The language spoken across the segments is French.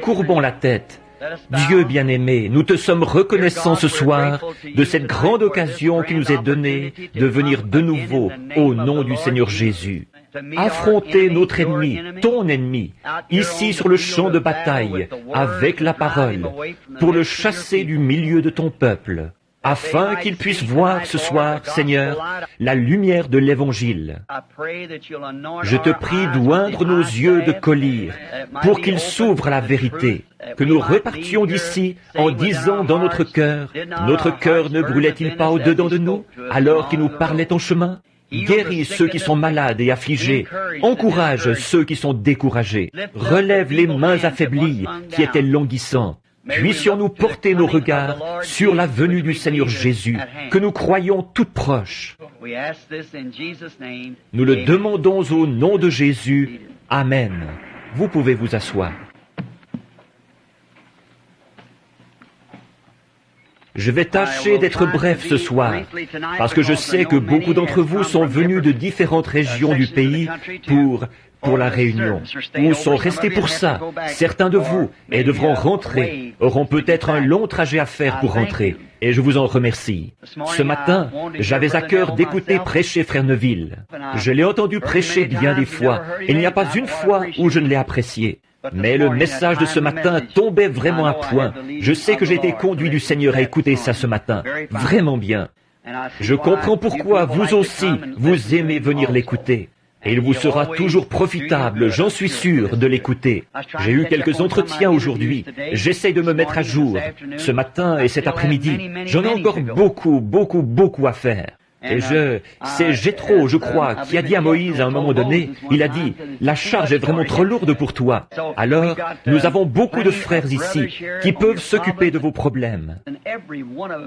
courbons la tête. Dieu bien-aimé, nous te sommes reconnaissants ce soir de cette grande occasion qui nous est donnée de venir de nouveau au nom du Seigneur Jésus. Affronter notre ennemi, ton ennemi, ici sur le champ de bataille, avec la parole, pour le chasser du milieu de ton peuple, afin qu'il puisse voir ce soir, Seigneur, la lumière de l'Évangile. Je te prie d'oindre nos yeux de collyre, pour qu'ils s'ouvrent à la vérité, que nous repartions d'ici en disant dans notre cœur ne brûlait-il pas au-dedans de nous, alors qu'il nous parlait en chemin? Guéris ceux qui sont malades et affligés, encourage ceux qui sont découragés, relève les mains affaiblies qui étaient languissantes. Puissions-nous porter nos regards sur la venue du Seigneur Jésus, que nous croyons toute proche. Nous le demandons au nom de Jésus. Amen. Vous pouvez vous asseoir. Je vais tâcher d'être bref ce soir, parce que je sais que beaucoup d'entre vous sont venus de différentes régions du pays pour la réunion, ou sont restés pour ça. Certains de vous, et devront rentrer, auront peut-être un long trajet à faire pour rentrer, et je vous en remercie. Ce matin, j'avais à cœur d'écouter prêcher Frère Neville. Je l'ai entendu prêcher bien des fois, et il n'y a pas une fois où je ne l'ai apprécié. Mais le message de ce matin tombait vraiment à point. Je sais que j'ai été conduit du Seigneur à écouter ça ce matin. Vraiment bien. Je comprends pourquoi vous aussi, vous aimez venir l'écouter. Et il vous sera toujours profitable, j'en suis sûr, de l'écouter. J'ai eu quelques entretiens aujourd'hui. J'essaie de me mettre à jour. Ce matin et cet après-midi, j'en ai encore beaucoup à faire. Et c'est Jéthro, je crois, qui a dit à Moïse à un moment donné, il a dit, la charge est vraiment trop lourde pour toi. Alors, nous avons beaucoup de frères ici qui peuvent s'occuper de vos problèmes.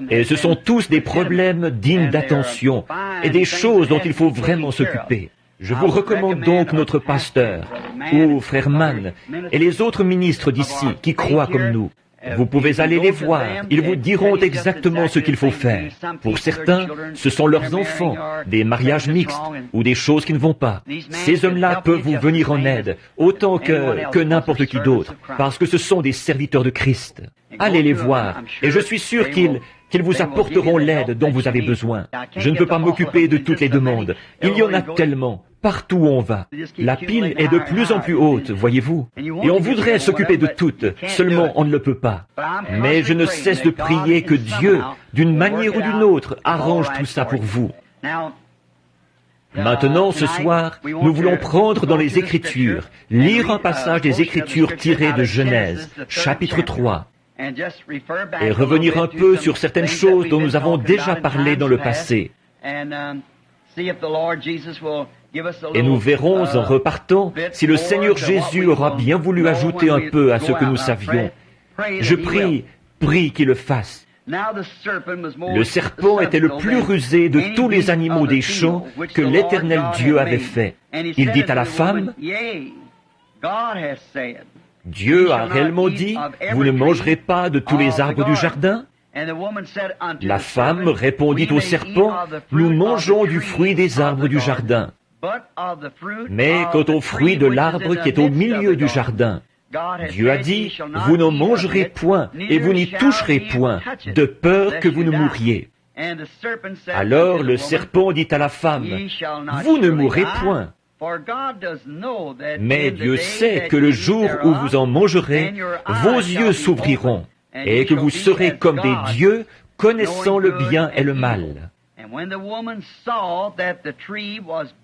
Et ce sont tous des problèmes dignes d'attention et des choses dont il faut vraiment s'occuper. Je vous recommande donc notre pasteur, ou frère Mann, et les autres ministres d'ici qui croient comme nous. Vous pouvez aller les voir, ils vous diront exactement ce qu'il faut faire. Pour certains, ce sont leurs enfants, des mariages mixtes, ou des choses qui ne vont pas. Ces hommes-là peuvent vous venir en aide, autant que n'importe qui d'autre, parce que ce sont des serviteurs de Christ. Allez les voir, et je suis sûr qu'ils vous apporteront l'aide dont vous avez besoin. Je ne peux pas m'occuper de toutes les demandes. Il y en a tellement, partout où on va. La pile est de plus en plus haute, voyez-vous. Et on voudrait s'occuper de toutes, seulement on ne le peut pas. Mais je ne cesse de prier que Dieu, d'une manière ou d'une autre, arrange tout ça pour vous. Maintenant, ce soir, nous voulons prendre dans les Écritures, lire un passage des Écritures tiré de Genèse, chapitre 3. Et revenir un peu sur certaines choses dont nous avons déjà parlé dans le passé. Et nous verrons en repartant si le Seigneur Jésus aura bien voulu ajouter un peu à ce que nous savions. Je prie qu'il le fasse. Le serpent était le plus rusé de tous les animaux des champs que l'Éternel Dieu avait fait. Il dit à la femme, Dieu a réellement dit, vous ne mangerez pas de tous les arbres du jardin? La femme répondit au serpent, nous mangeons du fruit des arbres du jardin. Mais quant au fruit de l'arbre qui est au milieu du jardin, Dieu a dit, vous n'en mangerez point et vous n'y toucherez point, de peur que vous ne mouriez. Alors le serpent dit à la femme, vous ne mourrez point. Mais Dieu sait que le jour où vous en mangerez, vos yeux s'ouvriront, et que vous serez comme des dieux, connaissant le bien et le mal.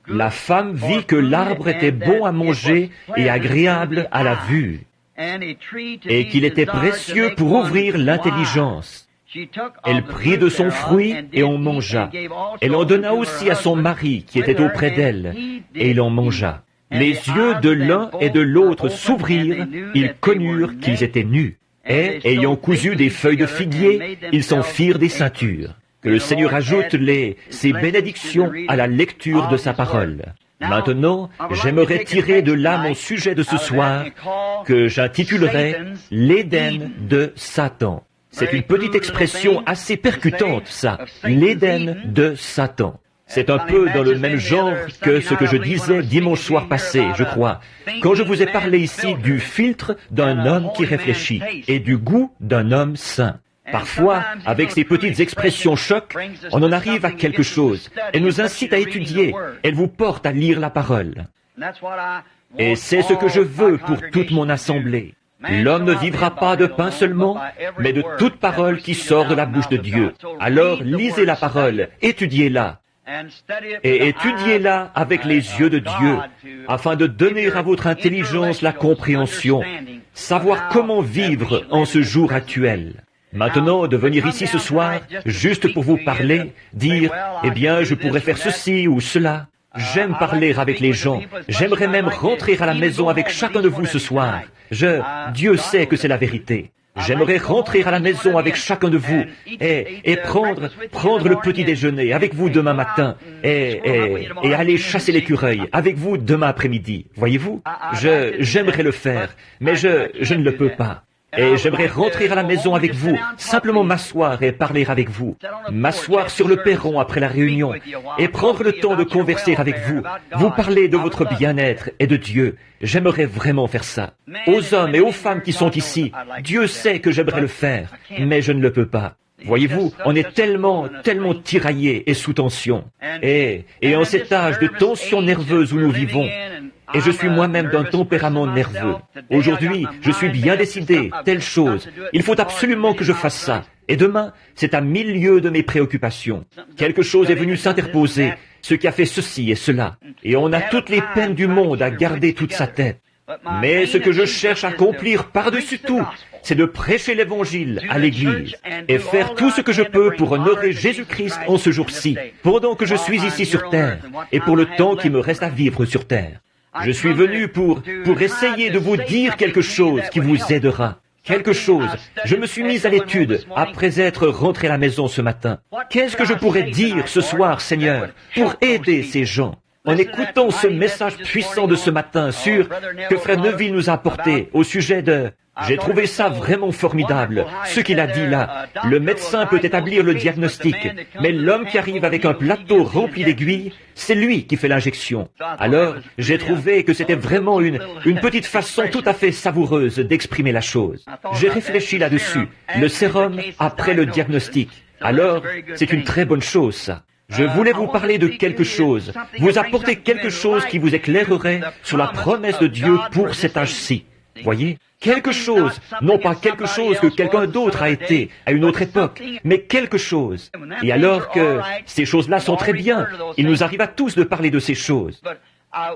La femme vit que l'arbre était bon à manger et agréable à la vue, et qu'il était précieux pour ouvrir l'intelligence. Elle prit de son fruit et en mangea. Elle en donna aussi à son mari qui était auprès d'elle, et il en mangea. Les yeux de l'un et de l'autre s'ouvrirent, ils connurent qu'ils étaient nus. Et, ayant cousu des feuilles de figuier, ils s'en firent des ceintures. Que le Seigneur ajoute ses bénédictions à la lecture de sa parole. Maintenant, j'aimerais tirer de là mon sujet de ce soir, que j'intitulerai « L'Éden de Satan ». C'est une petite expression assez percutante, ça, l'Éden de Satan. C'est un peu dans le même genre que ce que je disais dimanche soir passé, je crois, quand je vous ai parlé ici du filtre d'un homme qui réfléchit et du goût d'un homme saint. Parfois, avec ces petites expressions chocs, on en arrive à quelque chose. Elle nous incite à étudier, elle vous porte à lire la parole. Et c'est ce que je veux pour toute mon assemblée. L'homme ne vivra pas de pain seulement, mais de toute parole qui sort de la bouche de Dieu. Alors lisez la parole, étudiez-la. Et étudiez-la avec les yeux de Dieu, afin de donner à votre intelligence la compréhension, savoir comment vivre en ce jour actuel. Maintenant, de venir ici ce soir, juste pour vous parler, dire, eh bien, je pourrais faire ceci ou cela. J'aime parler avec les gens. J'aimerais même rentrer à la maison avec chacun de vous ce soir. Dieu sait que c'est la vérité. J'aimerais rentrer à la maison avec chacun de vous et prendre le petit déjeuner avec vous demain matin et aller chasser l'écureuil avec vous demain après-midi. Voyez-vous? J'aimerais le faire, mais je ne le peux pas. Et j'aimerais rentrer à la maison avec vous, simplement m'asseoir et parler avec vous, m'asseoir sur le perron après la réunion et prendre le temps de converser avec vous, vous parler de votre bien-être et de Dieu. J'aimerais vraiment faire ça. Aux hommes et aux femmes qui sont ici, Dieu sait que j'aimerais le faire, mais je ne le peux pas. Voyez-vous, on est tellement tiraillés et sous tension. Et en cet âge de tension nerveuse où nous vivons, et je suis moi-même d'un tempérament nerveux. Aujourd'hui, je suis bien décidé, telle chose. Il faut absolument que je fasse ça. Et demain, c'est à milieu de mes préoccupations. Quelque chose est venu s'interposer, ce qui a fait ceci et cela. Et on a toutes les peines du monde à garder toute sa tête. Mais ce que je cherche à accomplir par-dessus tout, c'est de prêcher l'Évangile à l'Église et faire tout ce que je peux pour honorer Jésus-Christ en ce jour-ci, pendant que je suis ici sur terre et pour le temps qui me reste à vivre sur terre. Je suis venu pour essayer de vous dire quelque chose qui vous aidera. Quelque chose. Je me suis mis à l'étude après être rentré à la maison ce matin. Qu'est-ce que je pourrais dire ce soir, Seigneur, pour aider ces gens? En écoutant ce message puissant de ce matin que Frère Neville nous a apporté au sujet de... J'ai trouvé ça vraiment formidable, ce qu'il a dit là. Le médecin peut établir le diagnostic, mais l'homme qui arrive avec un plateau rempli d'aiguilles, c'est lui qui fait l'injection. Alors, j'ai trouvé que c'était vraiment une petite façon tout à fait savoureuse d'exprimer la chose. J'ai réfléchi là-dessus, le sérum après le diagnostic. Alors, c'est une très bonne chose, ça. Je voulais vous parler de quelque chose, vous apporter quelque chose qui vous éclairerait sur la promesse de Dieu pour cet âge-ci. Voyez, quelque chose, non pas quelque chose que quelqu'un d'autre a été à une autre époque, mais quelque chose. Et alors que ces choses-là sont très bien, il nous arrive à tous de parler de ces choses.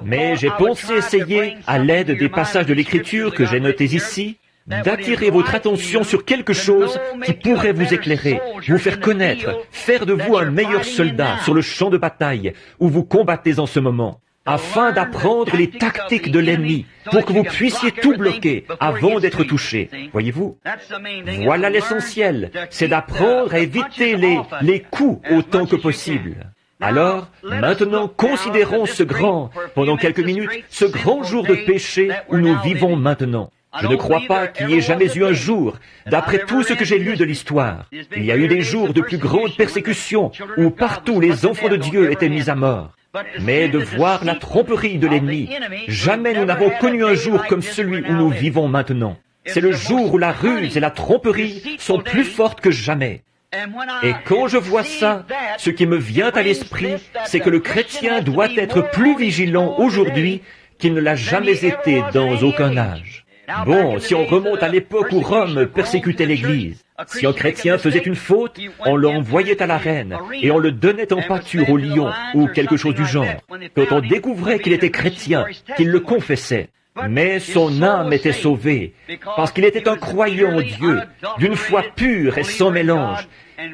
Mais j'ai pensé essayer, à l'aide des passages de l'Écriture que j'ai notés ici, d'attirer votre attention sur quelque chose qui pourrait vous éclairer, vous faire connaître, faire de vous un meilleur soldat sur le champ de bataille où vous combattez en ce moment, afin d'apprendre les tactiques de l'ennemi pour que vous puissiez tout bloquer avant d'être touché. Voyez-vous? Voilà l'essentiel, c'est d'apprendre à éviter les coups autant que possible. Alors, maintenant, considérons pendant quelques minutes, ce grand jour de péché où nous vivons maintenant. Je ne crois pas qu'il y ait jamais eu un jour, d'après tout ce que j'ai lu de l'histoire. Il y a eu des jours de plus grande persécution où partout les enfants de Dieu étaient mis à mort. Mais de voir la tromperie de l'ennemi, jamais nous n'avons connu un jour comme celui où nous vivons maintenant. C'est le jour où la ruse et la tromperie sont plus fortes que jamais. Et quand je vois ça, ce qui me vient à l'esprit, c'est que le chrétien doit être plus vigilant aujourd'hui qu'il ne l'a jamais été dans aucun âge. Bon, si on remonte à l'époque où Rome persécutait l'Église, si un chrétien faisait une faute, on l'envoyait à l'arène et on le donnait en pâture au lion ou quelque chose du genre. Quand on découvrait qu'il était chrétien, qu'il le confessait, mais son âme était sauvée parce qu'il était un croyant en Dieu, d'une foi pure et sans mélange,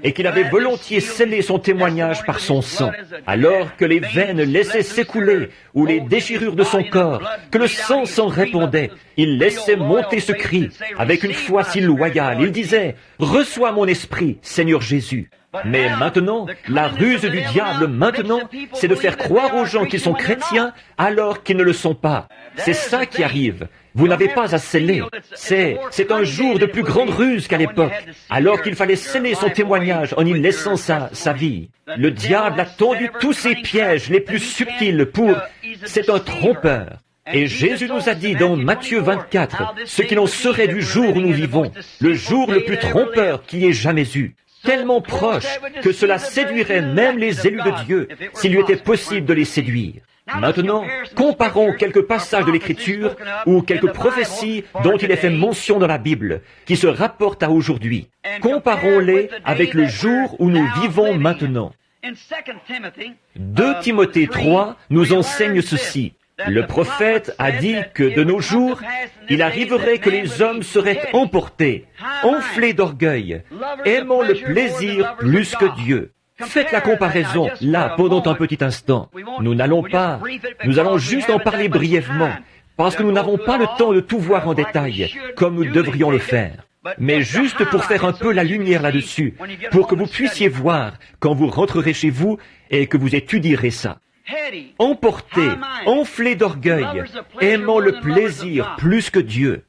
et qu'il avait volontiers scellé son témoignage par son sang, alors que les veines laissaient s'écouler, ou les déchirures de son corps, que le sang s'en répandait, il laissait monter ce cri, avec une foi si loyale, il disait, « Reçois mon esprit, Seigneur Jésus ». Mais maintenant, la ruse du diable maintenant, c'est de faire croire aux gens qu'ils sont chrétiens alors qu'ils ne le sont pas. C'est ça qui arrive. Vous n'avez pas à sceller. C'est un jour de plus grande ruse qu'à l'époque, alors qu'il fallait sceller son témoignage en y laissant sa vie. Le diable a tendu tous ses pièges les plus subtils c'est un trompeur. Et Jésus nous a dit dans Matthieu 24 ce qu'il en serait du jour où nous vivons, le jour le plus trompeur qu'il y ait jamais eu. Tellement proche que cela séduirait même les élus de Dieu s'il lui était possible de les séduire. Maintenant, comparons quelques passages de l'Écriture ou quelques prophéties dont il est fait mention dans la Bible, qui se rapportent à aujourd'hui. Comparons-les avec le jour où nous vivons maintenant. 2 Timothée 3 nous enseigne ceci. Le prophète a dit que de nos jours, il arriverait que les hommes seraient emportés, enflés d'orgueil, aimant le plaisir plus que Dieu. Faites la comparaison, là, pendant un petit instant. Nous allons juste en parler brièvement, parce que nous n'avons pas le temps de tout voir en détail, comme nous devrions le faire. Mais juste pour faire un peu la lumière là-dessus, pour que vous puissiez voir quand vous rentrerez chez vous et que vous étudierez ça. Emportés, enflés d'orgueil, aimant le plaisir plus que Dieu,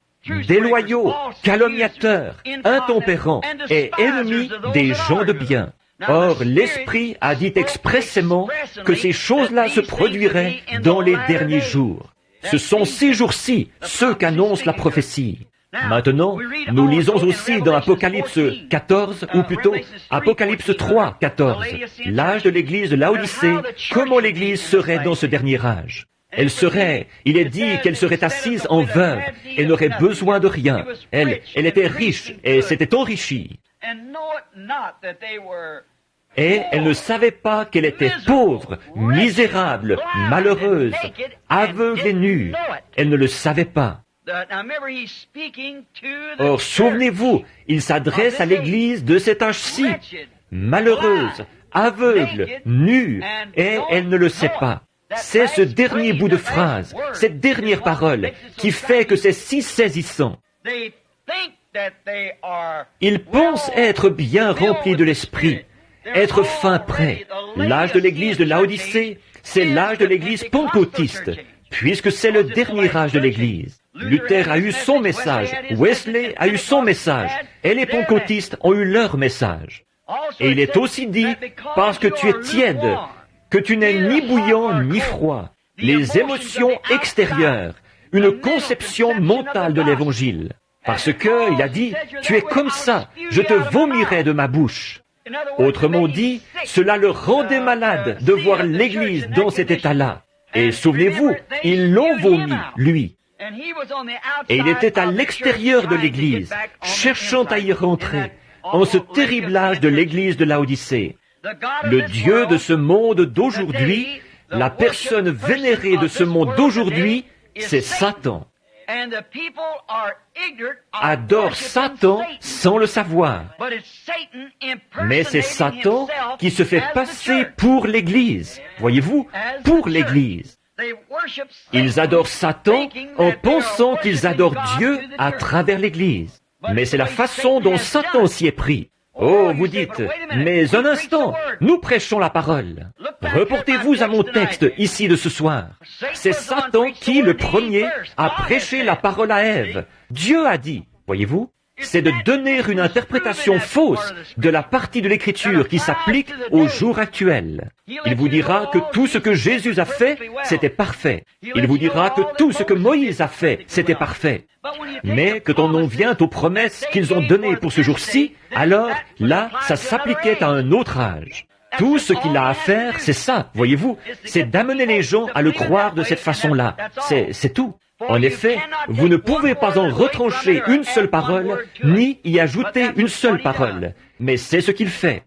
déloyaux, calomniateurs, intempérants et ennemis des gens de bien. Or, l'Esprit a dit expressément que ces choses-là se produiraient dans les derniers jours. Ce sont ces jours-ci ceux qu'annonce la prophétie. Maintenant, nous lisons aussi dans Apocalypse 14, ou plutôt Apocalypse 3, 14, l'âge de l'église de Laodicée, comment l'église serait dans ce dernier âge. Il est dit qu'elle serait assise en veuve et n'aurait besoin de rien. Elle était riche et s'était enrichie. Et elle ne savait pas qu'elle était pauvre, misérable, malheureuse, aveugle et nue. Elle ne le savait pas. Or, souvenez-vous, il s'adresse à l'église de cet âge-ci, malheureuse, aveugle, nue, et elle ne le sait pas. C'est ce dernier bout de phrase, cette dernière parole, qui fait que c'est si saisissant. Ils pensent être bien remplis de l'esprit, être fin prêt. L'âge de l'église de Laodicée, c'est l'âge de l'église pentecôtiste, puisque c'est le dernier âge de l'église. Luther a eu son message, Wesley a eu son message, et les pentecôtistes ont eu leur message. Et il est aussi dit, parce que tu es tiède, que tu n'es ni bouillant ni froid. Les émotions extérieures, une conception mentale de l'Évangile. Parce que, il a dit, tu es comme ça, je te vomirai de ma bouche. Autrement dit, cela le rendait malade de voir l'Église dans cet état-là. Et souvenez-vous, ils l'ont vomi, lui. Et il était à l'extérieur de l'Église, cherchant à y rentrer, en ce terrible âge de l'Église de Laodicée. Le Dieu de ce monde d'aujourd'hui, la personne vénérée de ce monde d'aujourd'hui, c'est Satan. Adore Satan sans le savoir. Mais c'est Satan qui se fait passer pour l'Église. Voyez-vous, pour l'Église. Ils adorent Satan en pensant qu'ils adorent Dieu à travers l'Église. Mais c'est la façon dont Satan s'y est pris. Oh, vous dites, mais un instant, nous prêchons la parole. Reportez-vous à mon texte ici de ce soir. C'est Satan qui, le premier, a prêché la parole à Ève. Dieu a dit, voyez-vous, c'est de donner une interprétation fausse de la partie de l'Écriture qui s'applique au jour actuel. Il vous dira que tout ce que Jésus a fait, c'était parfait. Il vous dira que tout ce que Moïse a fait, c'était parfait. Mais quand on en vient aux promesses qu'ils ont données pour ce jour-ci, alors là, ça s'appliquait à un autre âge. Tout ce qu'il a à faire, c'est ça, voyez-vous, c'est d'amener les gens à le croire de cette façon-là. C'est tout. En effet, vous ne pouvez pas en retrancher une seule parole, ni y ajouter une seule parole. Mais c'est ce qu'il fait.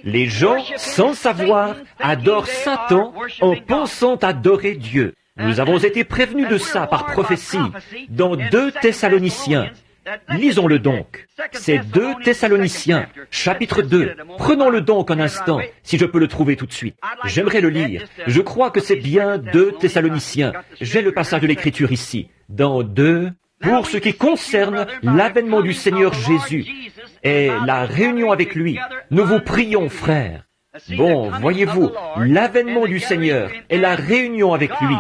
Les gens, sans savoir, adorent Satan en pensant adorer Dieu. Nous avons été prévenus de ça par prophétie dans 2 Thessaloniciens. Lisons-le donc. C'est 2 Thessaloniciens, chapitre 2. Prenons-le donc un instant, si je peux le trouver tout de suite. J'aimerais le lire. Je crois que c'est bien 2 Thessaloniciens. J'ai le passage de l'Écriture ici. Dans 2 Pour ce qui concerne l'avènement du Seigneur Jésus et la réunion avec lui, nous vous prions, frères. Bon, voyez-vous, l'avènement du Seigneur et la réunion avec lui.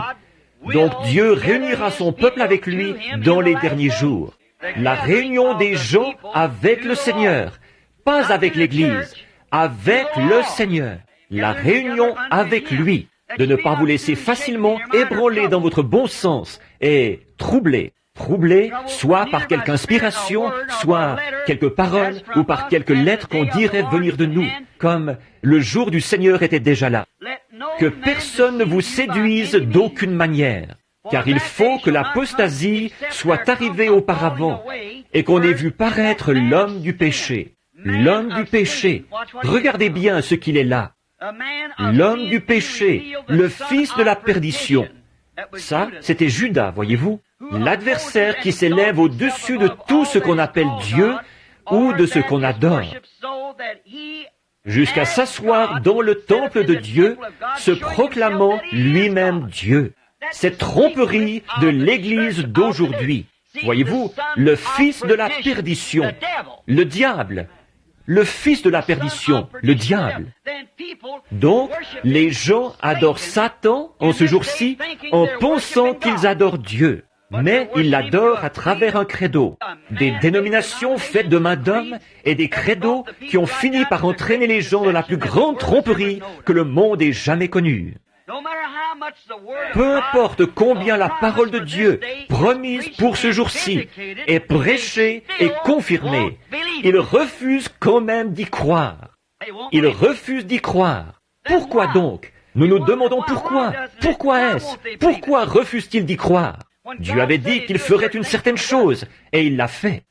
Donc Dieu réunira son peuple avec lui dans les derniers jours. La réunion des gens avec le Seigneur, pas avec l'Église, avec le Seigneur. La réunion avec lui, de ne pas vous laisser facilement ébranler dans votre bon sens et troubler, soit par quelque inspiration, soit quelques paroles ou par quelques lettres qu'on dirait venir de nous, comme le jour du Seigneur était déjà là. Que personne ne vous séduise d'aucune manière, car il faut que l'apostasie soit arrivée auparavant et qu'on ait vu paraître l'homme du péché. L'homme du péché. Regardez bien ce qu'il est là. L'homme du péché, le fils de la perdition. Ça, c'était Judas, voyez-vous. L'adversaire qui s'élève au-dessus de tout ce qu'on appelle Dieu ou de ce qu'on adore, jusqu'à s'asseoir dans le temple de Dieu, se proclamant lui-même Dieu. Cette tromperie de l'Église d'aujourd'hui. Voyez-vous, le fils de la perdition, le diable, le fils de la perdition, le diable. Donc, les gens adorent Satan en ce jour-ci en pensant qu'ils adorent Dieu. Mais ils l'adorent à travers un credo. Des dénominations faites de main d'homme et des credos qui ont fini par entraîner les gens dans la plus grande tromperie que le monde ait jamais connue. Peu importe combien la parole de Dieu, promise pour ce jour-ci, est prêchée et confirmée, ils refusent quand même d'y croire. Ils refusent d'y croire. Pourquoi donc? Nous nous demandons pourquoi. Pourquoi est-ce? Pourquoi refusent-ils d'y croire? Dieu avait dit qu'il ferait une certaine chose, et il l'a fait.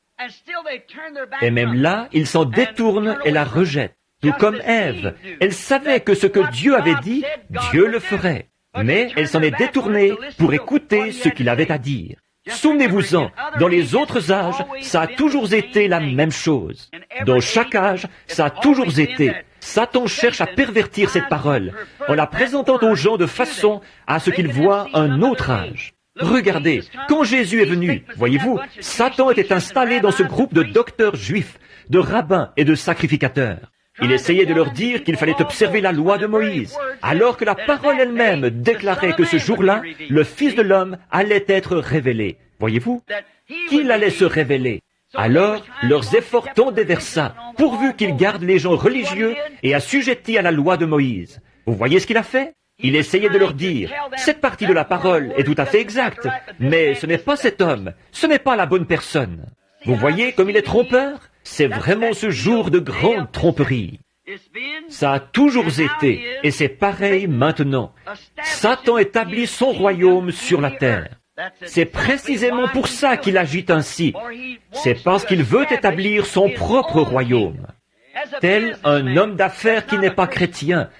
Et même là, ils s'en détournent et la rejettent. Tout comme Ève, elle savait que ce que Dieu avait dit, Dieu le ferait. Mais elle s'en est détournée pour écouter ce qu'il avait à dire. Souvenez-vous-en, dans les autres âges, ça a toujours été la même chose. Dans chaque âge, ça a toujours été. Satan cherche à pervertir cette parole, en la présentant aux gens de façon à ce qu'ils voient un autre âge. Regardez, quand Jésus est venu, voyez-vous, Satan était installé dans ce groupe de docteurs juifs, de rabbins et de sacrificateurs. Il essayait de leur dire qu'il fallait observer la loi de Moïse, alors que la parole elle-même déclarait que ce jour-là, le Fils de l'homme allait être révélé. Voyez-vous, qu'il allait se révéler. Alors, leurs efforts tendaient vers ça, pourvu qu'ils gardent les gens religieux et assujettis à la loi de Moïse. Vous voyez ce qu'il a fait? Il essayait de leur dire, cette partie de la parole est tout à fait exacte, mais ce n'est pas cet homme, ce n'est pas la bonne personne. Vous voyez comme il est trompeur? C'est vraiment ce jour de grande tromperie. Ça a toujours été, et c'est pareil maintenant. Satan établit son royaume sur la terre. C'est précisément pour ça qu'il agit ainsi. C'est parce qu'il veut établir son propre royaume. Tel un homme d'affaires qui n'est pas chrétien,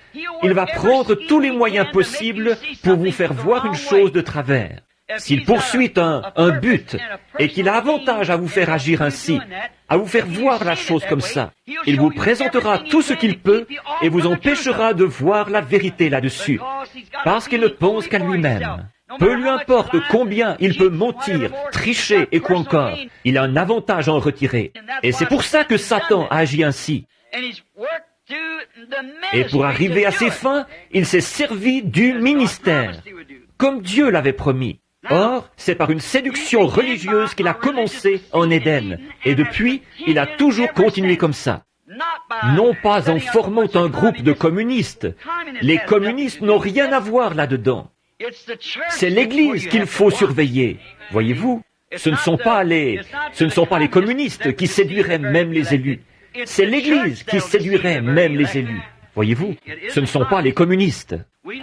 il va prendre tous les moyens possibles pour vous faire voir une chose de travers. S'il poursuit un but et qu'il a avantage à vous faire agir ainsi, à vous faire voir la chose comme ça, il vous présentera tout ce qu'il peut et vous empêchera de voir la vérité là-dessus, parce qu'il ne pense qu'à lui-même. Peu lui importe combien il peut mentir, tricher et quoi encore, il a un avantage à en retirer. Et c'est pour ça que Satan agit ainsi. Et pour arriver à ses fins, il s'est servi du ministère, comme Dieu l'avait promis. Or, c'est par une séduction religieuse qu'il a commencé en Éden, et depuis, il a toujours continué comme ça. Non pas en formant un groupe de communistes. Les communistes n'ont rien à voir là-dedans. C'est l'Église qu'il faut surveiller. Voyez-vous, ce ne sont pas les communistes qui séduiraient même les élus. C'est l'Église qui séduirait même les élus. Voyez-vous, ce ne sont pas les communistes.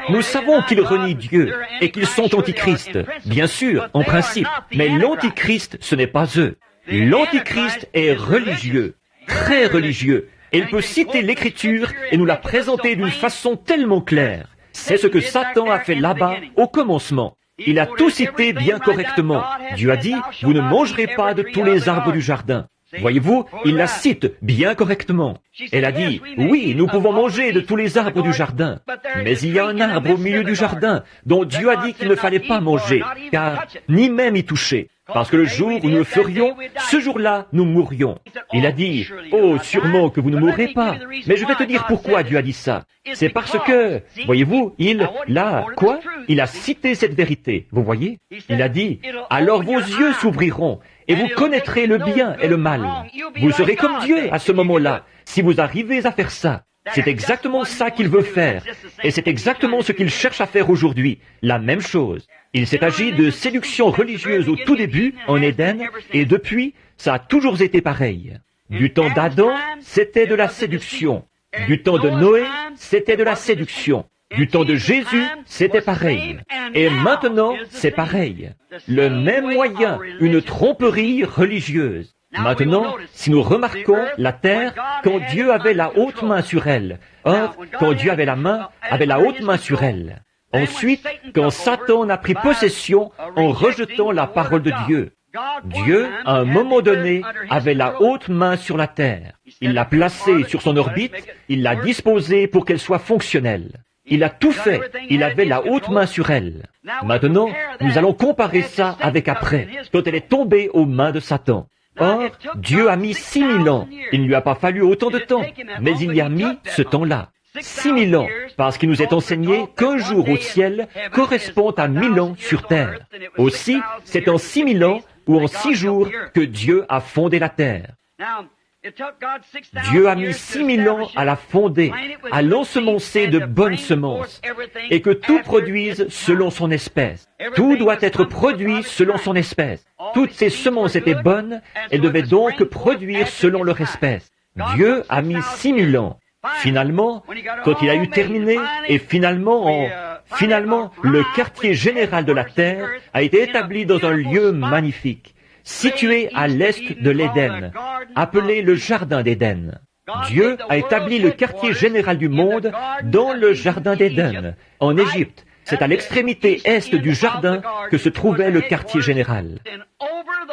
Nous savons qu'ils renient Dieu et qu'ils sont antichristes, bien sûr, en principe, mais l'antichrist, ce n'est pas eux. L'antichrist est religieux, très religieux, et il peut citer l'Écriture et nous la présenter d'une façon tellement claire. C'est ce que Satan a fait là-bas au commencement. Il a tout cité bien correctement. Dieu a dit, vous ne mangerez pas de tous les arbres du jardin. Voyez-vous, il la cite bien correctement. Elle a dit, oui, nous pouvons manger de tous les arbres du jardin, mais il y a un arbre au milieu du jardin dont Dieu a dit qu'il ne fallait pas manger, car ni même y toucher. parce que le jour où nous le ferions, ce jour-là, nous mourrions. Il a dit, « Oh, sûrement que vous ne mourrez pas. » Mais je vais te dire pourquoi Dieu a dit ça. C'est parce que, voyez-vous, il a cité cette vérité, vous voyez? Il a dit, « Alors vos yeux s'ouvriront, et vous connaîtrez le bien et le mal. » Vous serez comme Dieu à ce moment-là, si vous arrivez à faire ça. C'est exactement ça qu'il veut faire, et c'est exactement ce qu'il cherche à faire aujourd'hui, la même chose. Il s'est agi de séduction religieuse au tout début, en Éden, et depuis, ça a toujours été pareil. Du temps d'Adam, c'était de la séduction. Du temps de Noé, c'était de la séduction. Du temps de Jésus, c'était pareil. Et maintenant, c'est pareil. Le même moyen, une tromperie religieuse. Maintenant, si nous remarquons la terre, quand Dieu avait la haute main sur elle, or, quand Dieu avait la haute main sur elle. Ensuite, quand Satan a pris possession en rejetant la parole de Dieu, Dieu, à un moment donné, avait la haute main sur la terre. Il l'a placée sur son orbite, il l'a disposée pour qu'elle soit fonctionnelle. Il a tout fait, il avait la haute main sur elle. Maintenant, nous allons comparer ça avec après, quand elle est tombée aux mains de Satan. Or, Dieu a mis 6000 ans. Il ne lui a pas fallu autant de temps, mais il y a mis ce temps-là. 6000 ans, parce qu'il nous est enseigné qu'un jour au ciel correspond à 1000 ans sur terre. Aussi, c'est en 6000 ans ou en 6 jours que Dieu a fondé la terre. Dieu a mis 6000 ans à la fonder, à l'ensemencer de bonnes semences, et que tout produise selon son espèce. Tout doit être produit selon son espèce. Toutes ces semences étaient bonnes, elles devaient donc produire selon leur espèce. Dieu a mis 6000 ans. Finalement, quand il a eu terminé, et finalement, le quartier général de la terre a été établi dans un lieu magnifique, situé à l'est de l'Éden, appelé le Jardin d'Éden. Dieu a établi le quartier général du monde dans le Jardin d'Éden, en Égypte. C'est à l'extrémité est du jardin que se trouvait le quartier général.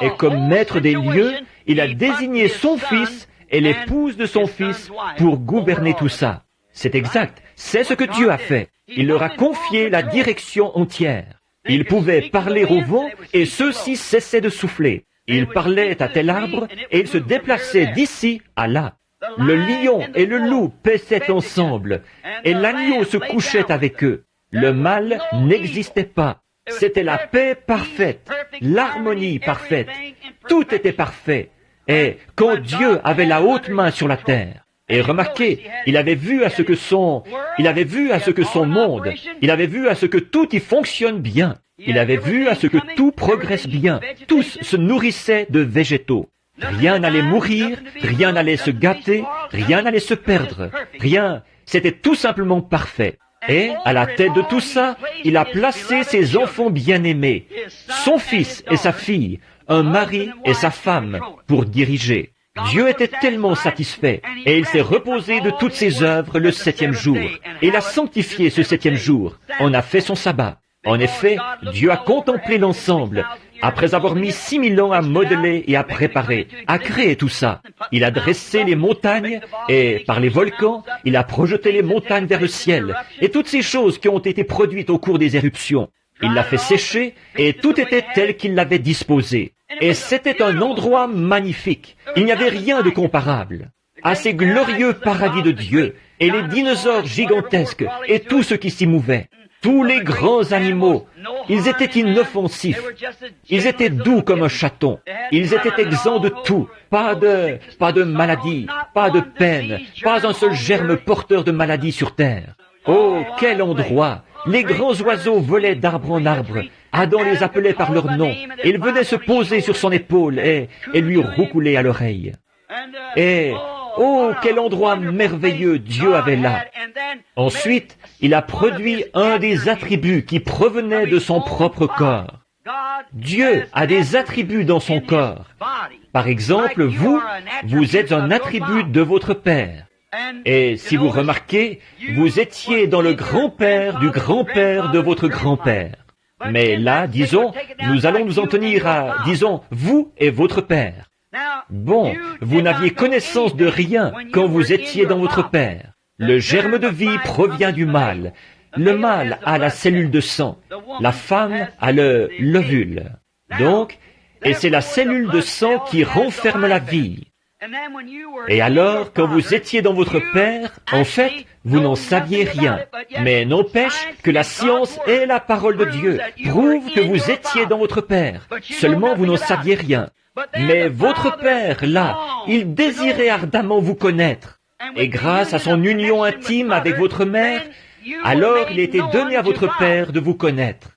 Et comme maître des lieux, il a désigné son fils et l'épouse de son fils pour gouverner tout ça. C'est exact, c'est ce que Dieu a fait. Il leur a confié la direction entière. Il pouvait parler au vent et ceux-ci cessaient de souffler. Il parlait à tel arbre et il se déplaçait d'ici à là. Le lion et le loup paissaient ensemble et l'agneau se couchait avec eux. Le mal n'existait pas. C'était la paix parfaite, l'harmonie parfaite. Tout était parfait. Et quand Dieu avait la haute main sur la terre, et remarquez, il avait vu à ce que son monde, il avait vu à ce que tout y fonctionne bien. Il avait vu à ce que tout progresse bien. Tous se nourrissaient de végétaux. Rien n'allait mourir, rien n'allait se gâter, rien n'allait se perdre. Rien, c'était tout simplement parfait. Et, à la tête de tout ça, il a placé ses enfants bien-aimés, son fils et sa fille, un mari et sa femme, pour diriger. Dieu était tellement satisfait, et il s'est reposé de toutes ses œuvres le 7e jour. Et il a sanctifié ce 7e jour, en a fait son sabbat. En effet, Dieu a contemplé l'ensemble, après avoir mis 6000 ans à modeler et à préparer, à créer tout ça. Il a dressé les montagnes, et par les volcans, il a projeté les montagnes vers le ciel, et toutes ces choses qui ont été produites au cours des éruptions. Il l'a fait sécher, et tout était tel qu'il l'avait disposé. Et c'était un endroit magnifique. Il n'y avait rien de comparable à ces glorieux paradis de Dieu, et les dinosaures gigantesques, et tout ce qui s'y mouvait. Tous les grands animaux, ils étaient inoffensifs. Ils étaient doux comme un chaton. Ils étaient exempts de tout. Pas de maladie, pas de peine, pas un seul germe porteur de maladie sur terre. Oh, quel endroit! Les grands oiseaux volaient d'arbre en arbre. Adam les appelait par leur nom. Ils venaient se poser sur son épaule et lui roucouler à l'oreille. Et, oh, quel endroit merveilleux Dieu avait là! Ensuite, il a produit un des attributs qui provenaient de son propre corps. Dieu a des attributs dans son corps. Par exemple, vous êtes un attribut de votre Père. Et si vous remarquez, vous étiez dans le grand-père du grand-père de votre grand-père. Mais là, disons, nous allons nous en tenir à, disons, vous et votre Père. Bon, vous n'aviez connaissance de rien quand vous étiez dans votre Père. Le germe de vie provient du mâle. Le mâle a la cellule de sang. La femme a l'ovule. Donc, Et c'est la cellule de sang qui renferme la vie. Et alors, quand vous étiez dans votre Père, en fait, vous n'en saviez rien. Mais n'empêche que la science et la parole de Dieu prouvent que vous étiez dans votre Père. Seulement, vous n'en saviez rien. Mais votre Père, là, il désirait ardemment vous connaître. Et grâce à son union intime avec votre mère, alors il était donné à votre Père de vous connaître.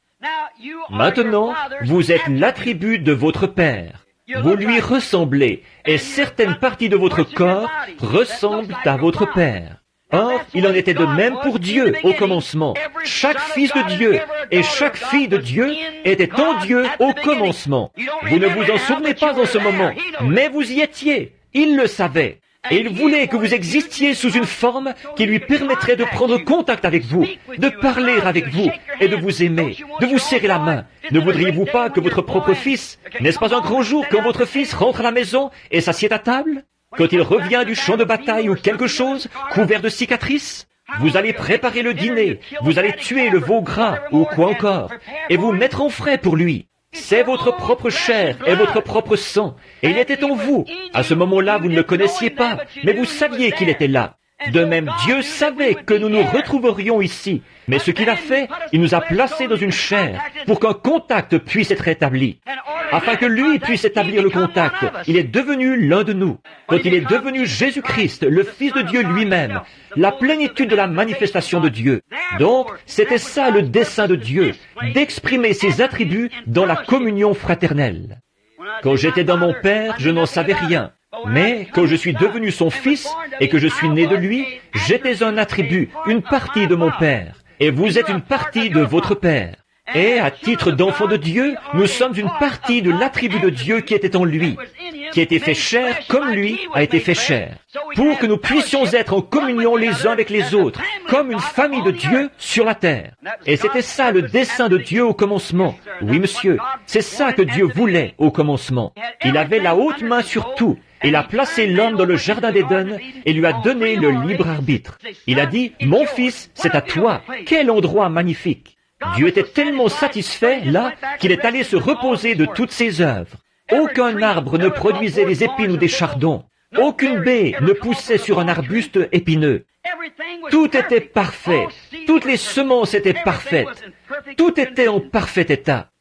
Maintenant, vous êtes l'attribut de votre Père. Vous lui ressemblez, et certaines parties de votre corps ressemblent à votre Père. Or, il en était de même pour Dieu au commencement. Chaque fils de Dieu et chaque fille de Dieu était en Dieu au commencement. Vous ne vous en souvenez pas en ce moment, mais vous y étiez. Il le savait. Et il voulait que vous existiez sous une forme qui lui permettrait de prendre contact avec vous, de parler avec vous et de vous aimer, de vous serrer la main. Ne voudriez-vous pas que votre propre fils, n'est-ce pas un grand jour quand votre fils rentre à la maison et s'assied à table? Quand il revient du champ de bataille ou quelque chose, couvert de cicatrices? Vous allez préparer le dîner, vous allez tuer le veau gras ou quoi encore, et vous mettre en frais pour lui. C'est votre propre chair et votre propre sang. Et il était en vous. À ce moment-là, vous ne le connaissiez pas, mais vous saviez qu'il était là. De même, Dieu savait que nous nous retrouverions ici. Mais ce qu'il a fait, il nous a placés dans une chair pour qu'un contact puisse être établi. Afin que lui puisse établir le contact, il est devenu l'un de nous. Quand il est devenu Jésus-Christ, le Fils de Dieu lui-même, la plénitude de la manifestation de Dieu. Donc, c'était ça le dessein de Dieu, d'exprimer ses attributs dans la communion fraternelle. Quand j'étais dans mon Père, je n'en savais rien. Mais quand je suis devenu son fils et que je suis né de lui, j'étais un attribut, une partie de mon Père. Et vous êtes une partie de votre Père. Et à titre d'enfant de Dieu, nous sommes une partie de l'attribut de Dieu qui était en lui, qui a été fait chair comme lui a été fait chair, pour que nous puissions être en communion les uns avec les autres, comme une famille de Dieu sur la terre. Et c'était ça le dessein de Dieu au commencement. Oui, monsieur, c'est ça que Dieu voulait au commencement. Il avait la haute main sur tout. Il a placé l'homme dans le jardin d'Éden et lui a donné le libre arbitre. Il a dit, « Mon fils, c'est à toi. Quel endroit magnifique !» Dieu était tellement satisfait, là, qu'il est allé se reposer de toutes ses œuvres. Aucun arbre ne produisait des épines ou des chardons. Aucune baie ne poussait sur un arbuste épineux. Tout était parfait. Toutes les semences étaient parfaites. Tout était en parfait état.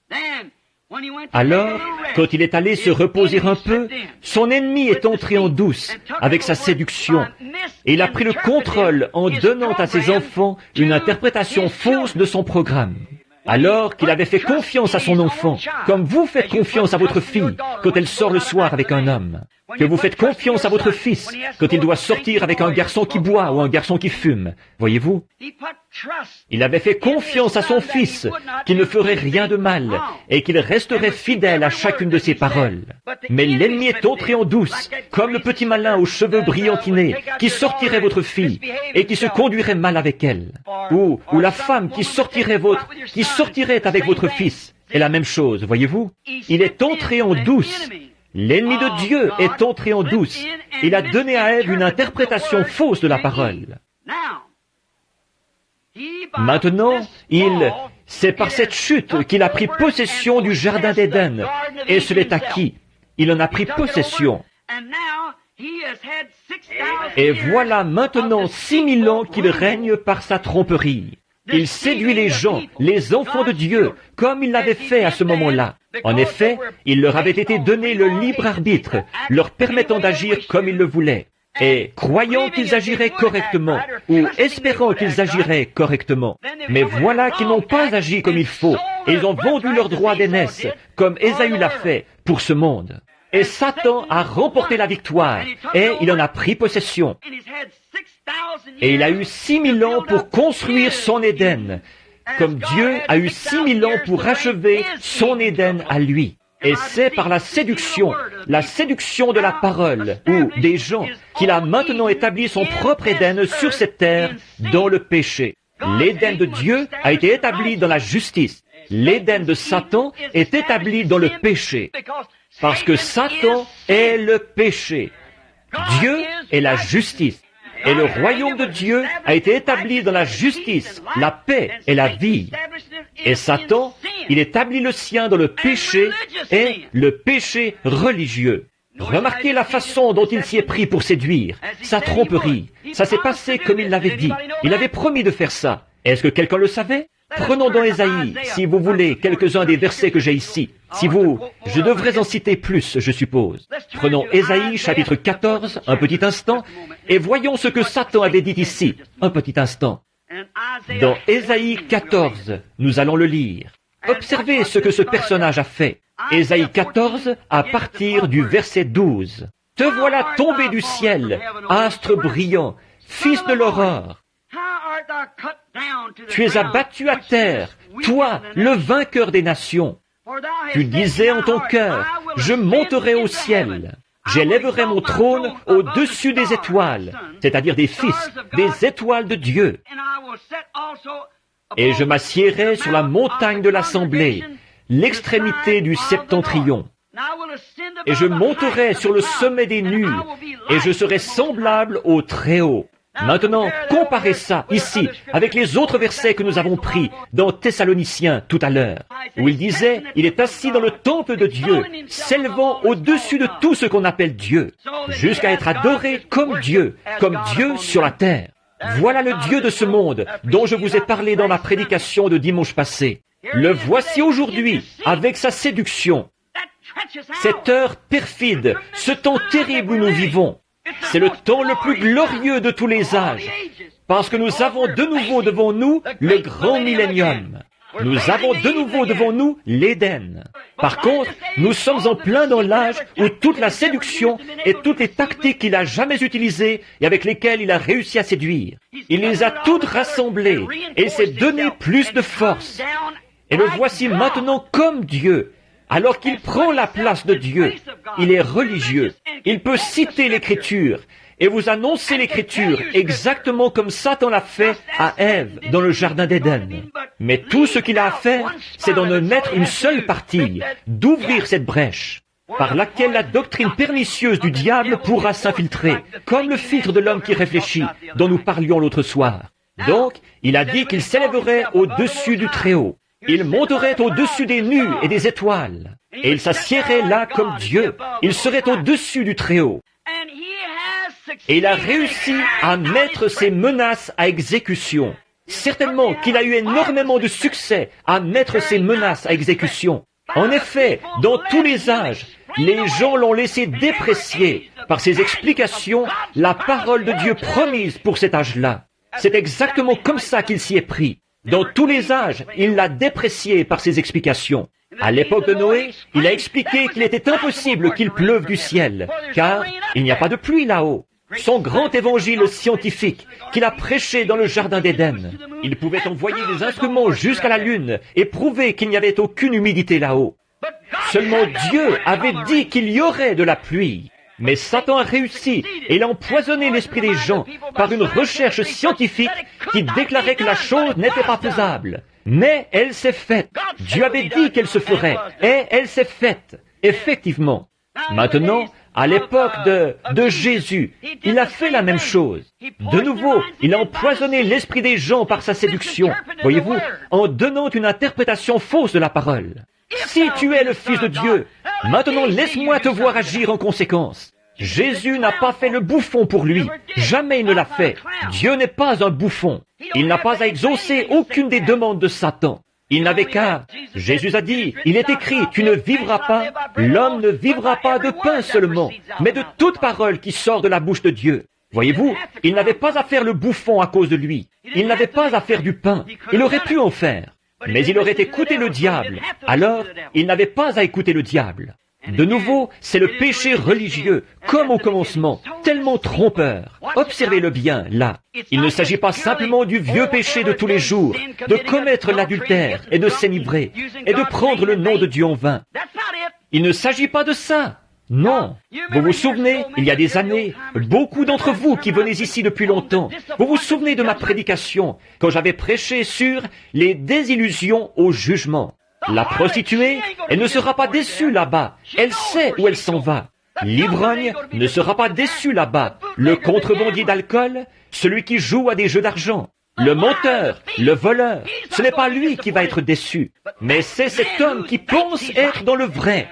Alors, quand il est allé se reposer un peu, son ennemi est entré en douce avec sa séduction. Et il a pris le contrôle en donnant à ses enfants une interprétation fausse de son programme. Alors qu'il avait fait confiance à son enfant, comme vous faites confiance à votre fille quand elle sort le soir avec un homme, que vous faites confiance à votre fils quand il doit sortir avec un garçon qui boit ou un garçon qui fume. Voyez-vous? Il avait fait confiance à son fils qu'il ne ferait rien de mal et qu'il resterait fidèle à chacune de ses paroles. Mais l'ennemi est entré en douce, comme le petit malin aux cheveux brillantinés qui sortirait votre fille et qui se conduirait mal avec elle. Ou la femme qui sortirait avec votre fils. Et la même chose, voyez-vous? Il est entré en douce. L'ennemi de Dieu est entré en douce. Il a donné à Ève une interprétation fausse de la parole. Maintenant, c'est par cette chute qu'il a pris possession du jardin d'Éden. Et ce l'est acquis. Il en a pris possession. Et voilà maintenant 6000 ans qu'il règne par sa tromperie. Il séduit les gens, les enfants de Dieu, comme il l'avait fait à ce moment-là. En effet, il leur avait été donné le libre arbitre, leur permettant d'agir comme ils le voulaient. Et croyant qu'ils agiraient correctement, ou espérant qu'ils agiraient correctement. Mais voilà qu'ils n'ont pas agi comme il faut, et ils ont vendu leur droit d'aînesse, comme Ésaü l'a fait, pour ce monde. Et Satan a remporté la victoire, et il en a pris possession. Et il a eu 6000 ans pour construire son Éden, comme Dieu a eu 6000 ans pour achever son Éden à lui. Et c'est par la séduction de la parole, ou des gens, qu'il a maintenant établi son propre Éden sur cette terre, dans le péché. L'Éden de Dieu a été établi dans la justice. L'Éden de Satan est établi dans le péché. Parce que Satan est le péché. Dieu est la justice. Et le royaume de Dieu a été établi dans la justice, la paix et la vie. Et Satan, il établit le sien dans le péché et le péché religieux. Remarquez la façon dont il s'y est pris pour séduire. Sa tromperie. Ça s'est passé comme il l'avait dit. Il avait promis de faire ça. Est-ce que quelqu'un le savait? Prenons dans Ésaïe, si vous voulez, quelques-uns des versets que j'ai ici. Je devrais en citer plus, je suppose. Prenons Ésaïe, chapitre 14, un petit instant, et voyons ce que Satan avait dit ici, un petit instant. Dans Ésaïe 14, nous allons le lire. Observez ce que ce personnage a fait. Ésaïe 14, à partir du verset 12. « Te voilà tombé du ciel, astre brillant, fils de l'aurore. Tu es abattu à terre, toi, le vainqueur des nations. Tu disais en ton cœur, je monterai au ciel. J'élèverai mon trône au-dessus des étoiles, c'est-à-dire des fils, des étoiles de Dieu. Et je m'assiérai sur la montagne de l'assemblée, l'extrémité du septentrion. Et je monterai sur le sommet des nues, et je serai semblable au Très-Haut. » Maintenant, comparez ça ici avec les autres versets que nous avons pris dans Thessaloniciens tout à l'heure, où il disait, il est assis dans le temple de Dieu, s'élevant au-dessus de tout ce qu'on appelle Dieu, jusqu'à être adoré comme Dieu sur la terre. Voilà le Dieu de ce monde dont je vous ai parlé dans ma prédication de dimanche passé. Le voici aujourd'hui avec sa séduction. Cette heure perfide, ce temps terrible où nous vivons, c'est le temps le plus glorieux de tous les âges, parce que nous avons de nouveau devant nous le grand millénium. Nous avons de nouveau devant nous l'Éden. Par contre, nous sommes en plein dans l'âge où toute la séduction et toutes les tactiques qu'il a jamais utilisées et avec lesquelles il a réussi à séduire, il les a toutes rassemblées et s'est donné plus de force. Et le voici maintenant comme Dieu. Alors qu'il prend la place de Dieu, il est religieux. Il peut citer l'Écriture et vous annoncer l'Écriture exactement comme Satan l'a fait à Ève dans le jardin d'Éden. Mais tout ce qu'il a à faire, c'est d'en mettre une seule partie, d'ouvrir cette brèche, par laquelle la doctrine pernicieuse du diable pourra s'infiltrer, comme le filtre de l'homme qui réfléchit, dont nous parlions l'autre soir. Donc, il a dit qu'il s'élèverait au-dessus du Très-Haut. Il monterait au-dessus des nues et des étoiles. Et il s'assiérait là comme Dieu. Il serait au-dessus du Très-Haut. Et il a réussi à mettre ses menaces à exécution. Certainement qu'il a eu énormément de succès à mettre ses menaces à exécution. En effet, dans tous les âges, les gens l'ont laissé déprécier par ses explications la parole de Dieu promise pour cet âge-là. C'est exactement comme ça qu'il s'y est pris. Dans tous les âges, il l'a déprécié par ses explications. À l'époque de Noé, il a expliqué qu'il était impossible qu'il pleuve du ciel, car il n'y a pas de pluie là-haut. Son grand évangile scientifique qu'il a prêché dans le jardin d'Éden, il pouvait envoyer des instruments jusqu'à la lune et prouver qu'il n'y avait aucune humidité là-haut. Seulement Dieu avait dit qu'il y aurait de la pluie. Mais Satan a réussi et il a empoisonné l'esprit des gens par une recherche scientifique qui déclarait que la chose n'était pas faisable. Mais elle s'est faite. Dieu avait dit qu'elle se ferait et elle s'est faite. Effectivement. Maintenant, à l'époque de Jésus, il a fait la même chose. De nouveau, il a empoisonné l'esprit des gens par sa séduction. Voyez-vous, en donnant une interprétation fausse de la parole. Si tu es le Fils de Dieu, maintenant laisse-moi te voir agir en conséquence. Jésus n'a pas fait le bouffon pour lui. Jamais il ne l'a fait. Dieu n'est pas un bouffon. Il n'a pas à exaucer aucune des demandes de Satan. Il n'avait qu'à... Jésus a dit, il est écrit, tu ne vivras pas, l'homme ne vivra pas de pain seulement, mais de toute parole qui sort de la bouche de Dieu. Voyez-vous, il n'avait pas à faire le bouffon à cause de lui. Il n'avait pas à faire du pain. Il aurait pu en faire. Mais il aurait écouté le diable. Alors, il n'avait pas à écouter le diable. De nouveau, c'est le péché religieux, comme au commencement, tellement trompeur. Observez-le bien, là. Il ne s'agit pas simplement du vieux péché de tous les jours, de commettre l'adultère et de s'enivrer, et de prendre le nom de Dieu en vain. Il ne s'agit pas de ça. Non. Vous vous souvenez, il y a des années, beaucoup d'entre vous qui venez ici depuis longtemps, vous vous souvenez de ma prédication, quand j'avais prêché sur les désillusions au jugement. La prostituée, elle ne sera pas déçue là-bas. Elle sait où elle s'en va. L'ivrogne ne sera pas déçu là-bas. Le contrebandier d'alcool, celui qui joue à des jeux d'argent, le menteur, le voleur, ce n'est pas lui qui va être déçu, mais c'est cet homme qui pense être dans le vrai.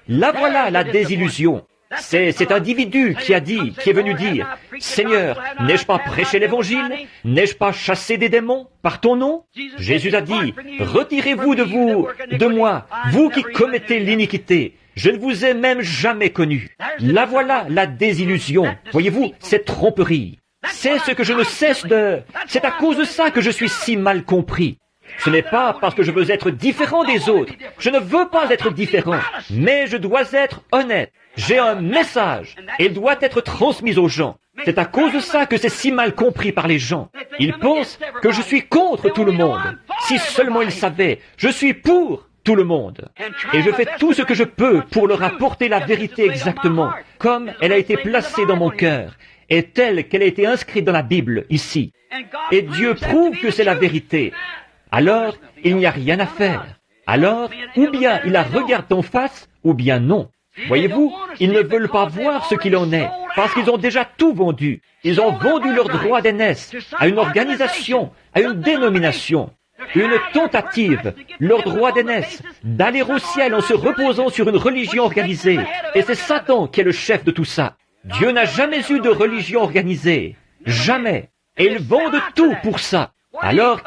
Là voilà la désillusion. C'est cet individu qui est venu dire, « Seigneur, n'ai-je pas prêché l'évangile? N'ai-je pas chassé des démons par ton nom ?» Jésus a dit, « Retirez-vous de moi, vous qui commettez l'iniquité. Je ne vous ai même jamais connu. » Là voilà la désillusion. Voyez-vous, cette tromperie. C'est ce que je ne cesse de... C'est à cause de ça que je suis si mal compris. Ce n'est pas parce que je veux être différent des autres. Je ne veux pas être différent, mais je dois être honnête. J'ai un message et il doit être transmis aux gens. C'est à cause de ça que c'est si mal compris par les gens. Ils pensent que je suis contre tout le monde. Si seulement ils savaient, je suis pour tout le monde. Et je fais tout ce que je peux pour leur apporter la vérité exactement, comme elle a été placée dans mon cœur, et telle qu'elle a été inscrite dans la Bible, ici. Et Dieu prouve que c'est la vérité. Alors, il n'y a rien à faire. Alors, ou bien il la regarde en face, ou bien non. Voyez-vous, ils ne veulent pas voir ce qu'il en est, parce qu'ils ont déjà tout vendu. Ils ont vendu leur droit d'aînesse à une organisation, à une dénomination, une tentative, leur droit d'aînesse, d'aller au ciel en se reposant sur une religion organisée. Et c'est Satan qui est le chef de tout ça. Dieu n'a jamais eu de religion organisée. Jamais. Et ils vendent tout pour ça. Alors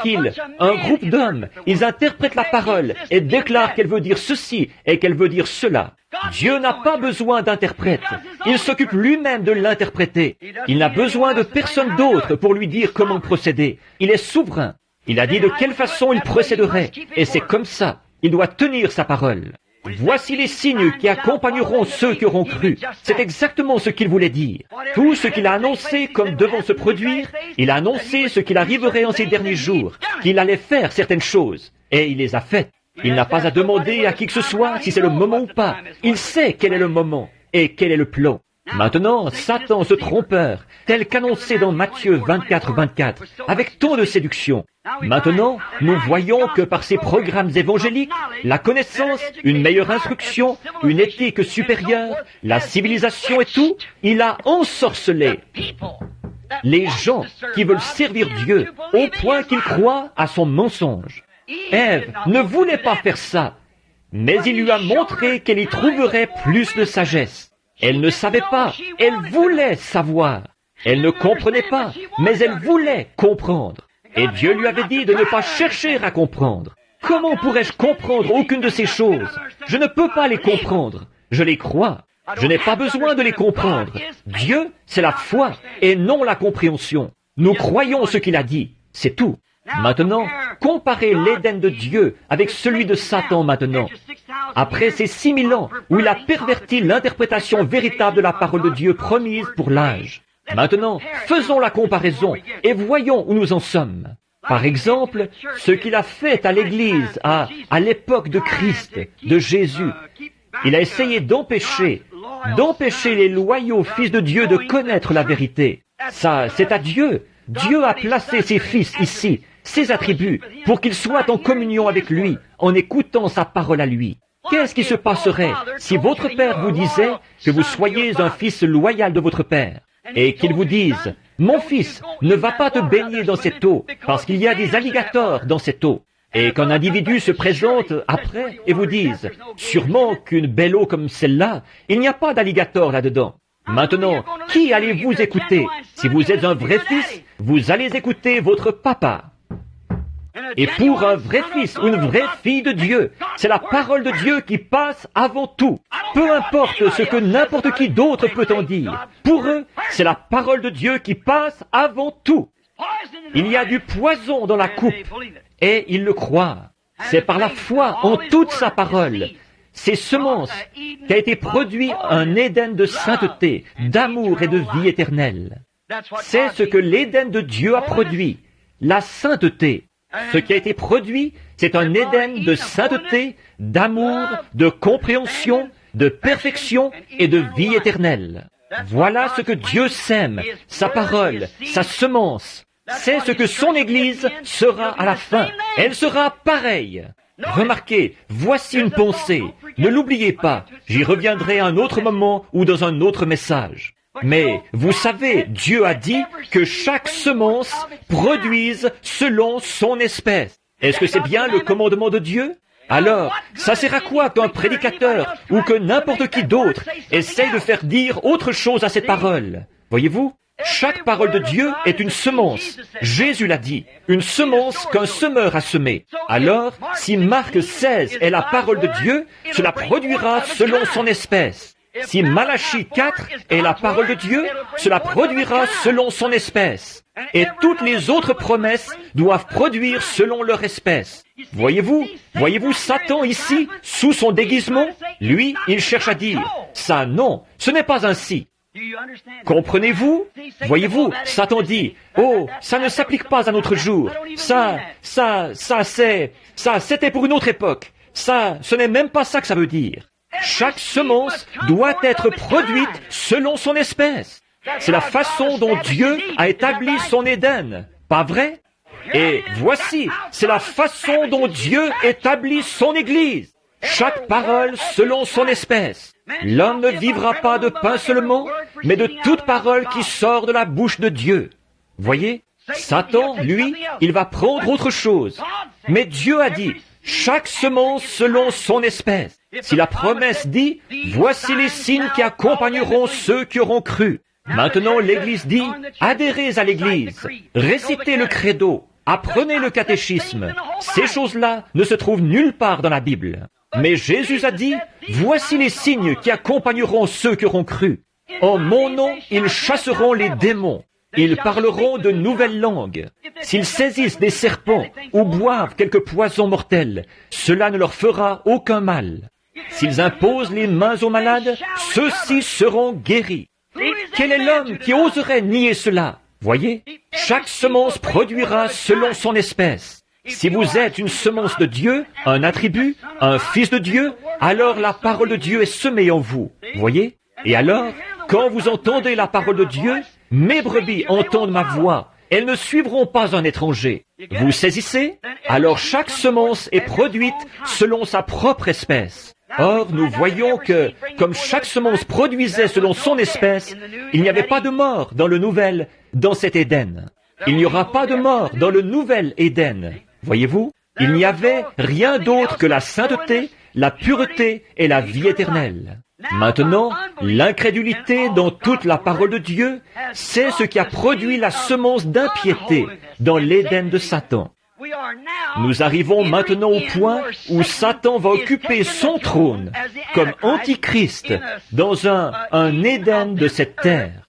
un groupe d'hommes, ils interprètent la parole et déclarent qu'elle veut dire ceci et qu'elle veut dire cela. Dieu n'a pas besoin d'interprète. Il s'occupe lui-même de l'interpréter. Il n'a besoin de personne d'autre pour lui dire comment procéder. Il est souverain. Il a dit de quelle façon il procéderait. Et c'est comme ça. Il doit tenir sa parole. Voici les signes qui accompagneront ceux qui auront cru. C'est exactement ce qu'il voulait dire. Tout ce qu'il a annoncé comme devant se produire, il a annoncé ce qu'il arriverait en ces derniers jours, qu'il allait faire certaines choses. Et il les a faites. Il n'a pas à demander à qui que ce soit si c'est le moment ou pas. Il sait quel est le moment et quel est le plan. Maintenant, Satan, ce trompeur, tel qu'annoncé dans Matthieu 24, avec tant de séduction. Maintenant, nous voyons que par ces programmes évangéliques, la connaissance, une meilleure instruction, une éthique supérieure, la civilisation et tout, il a ensorcelé les gens qui veulent servir Dieu au point qu'ils croient à son mensonge. Ève ne voulait pas faire ça, mais il lui a montré qu'elle y trouverait plus de sagesse. Elle ne savait pas, elle voulait savoir. Elle ne comprenait pas, mais elle voulait comprendre. Et Dieu lui avait dit de ne pas chercher à comprendre. Comment pourrais-je comprendre aucune de ces choses? Je ne peux pas les comprendre. Je les crois. Je n'ai pas besoin de les comprendre. Dieu, c'est la foi et non la compréhension. Nous croyons ce qu'il a dit. C'est tout. Maintenant, comparez l'Éden de Dieu avec celui de Satan maintenant. Après ces 6000 ans où il a perverti l'interprétation véritable de la parole de Dieu promise pour l'âge. Maintenant, faisons la comparaison et voyons où nous en sommes. Par exemple, ce qu'il a fait à l'Église à l'époque de Christ, de Jésus. Il a essayé d'empêcher les loyaux fils de Dieu de connaître la vérité. Ça, c'est à Dieu. Dieu a placé ses fils ici, ses attributs, pour qu'ils soient en communion avec lui, en écoutant sa parole à lui. Qu'est-ce qui se passerait si votre père vous disait que vous soyez un fils loyal de votre père, et qu'il vous dise, « Mon fils, ne va pas te baigner dans cette eau, parce qu'il y a des alligators dans cette eau. » Et qu'un individu se présente après et vous dise, « Sûrement qu'une belle eau comme celle-là, il n'y a pas d'alligator là-dedans. » Maintenant, qui allez-vous écouter? Si vous êtes un vrai fils, vous allez écouter votre papa. Et pour un vrai fils ou une vraie fille de Dieu, c'est la parole de Dieu qui passe avant tout. Peu importe ce que n'importe qui d'autre peut en dire. Pour eux, c'est la parole de Dieu qui passe avant tout. Il y a du poison dans la coupe, et ils le croient. C'est par la foi en toute sa parole, ces semences, qu'a été produit un Éden de sainteté, d'amour et de vie éternelle. C'est ce que l'Éden de Dieu a produit, la sainteté. Ce qui a été produit, c'est un Éden de sainteté, d'amour, de compréhension, de perfection et de vie éternelle. Voilà ce que Dieu sème, sa parole, sa semence. C'est ce que son Église sera à la fin. Elle sera pareille. Remarquez, voici une pensée. Ne l'oubliez pas. J'y reviendrai à un autre moment ou dans un autre message. Mais vous savez, Dieu a dit que chaque semence produise selon son espèce. Est-ce que c'est bien le commandement de Dieu? Alors, ça sert à quoi qu'un prédicateur ou que n'importe qui d'autre essaye de faire dire autre chose à cette parole? Voyez-vous? Chaque parole de Dieu est une semence. Jésus l'a dit, une semence qu'un semeur a semée. Alors, si Marc 16 est la parole de Dieu, cela produira selon son espèce. Si Malachie 4 est la parole de Dieu, cela produira selon son espèce. Et toutes les autres promesses doivent produire selon leur espèce. Voyez-vous Satan ici, sous son déguisement, lui, il cherche à dire, ça non, ce n'est pas ainsi. Comprenez-vous? Voyez-vous, Satan dit, oh, ça ne s'applique pas à notre jour. C'était pour une autre époque. Ce n'est même pas ça que ça veut dire. Chaque semence doit être produite selon son espèce. C'est la façon dont Dieu a établi son Éden. Pas vrai? Et voici, c'est la façon dont Dieu établit son Église. Chaque parole selon son espèce. L'homme ne vivra pas de pain seulement, mais de toute parole qui sort de la bouche de Dieu. Voyez, Satan, lui, il va prendre autre chose. Mais Dieu a dit, chaque semence selon son espèce. Si la promesse dit, voici les signes qui accompagneront ceux qui auront cru. Maintenant, l'Église dit, adhérez à l'Église, récitez le credo, apprenez le catéchisme. Ces choses-là ne se trouvent nulle part dans la Bible. Mais Jésus a dit, voici les signes qui accompagneront ceux qui auront cru. En mon nom, ils chasseront les démons. Ils parleront de nouvelles langues. S'ils saisissent des serpents ou boivent quelques poisons mortels, cela ne leur fera aucun mal. S'ils imposent les mains aux malades, ceux-ci seront guéris. Quel est l'homme qui oserait nier cela? Voyez, chaque semence produira selon son espèce. Si vous êtes une semence de Dieu, un attribut, un fils de Dieu, alors la parole de Dieu est semée en vous. Voyez? Et alors, quand vous entendez la parole de Dieu, mes brebis entendent ma voix. Elles ne suivront pas un étranger. Vous saisissez? Alors chaque semence est produite selon sa propre espèce. Or, nous voyons que, comme chaque semence produisait selon son espèce, il n'y avait pas de mort dans cet Éden. Il n'y aura pas de mort dans le nouvel Éden. Voyez-vous, il n'y avait rien d'autre que la sainteté, la pureté et la vie éternelle. Maintenant, l'incrédulité dans toute la parole de Dieu, c'est ce qui a produit la semence d'impiété dans l'Éden de Satan. Nous arrivons maintenant au point où Satan va occuper son trône comme antichrist dans un Éden de cette terre.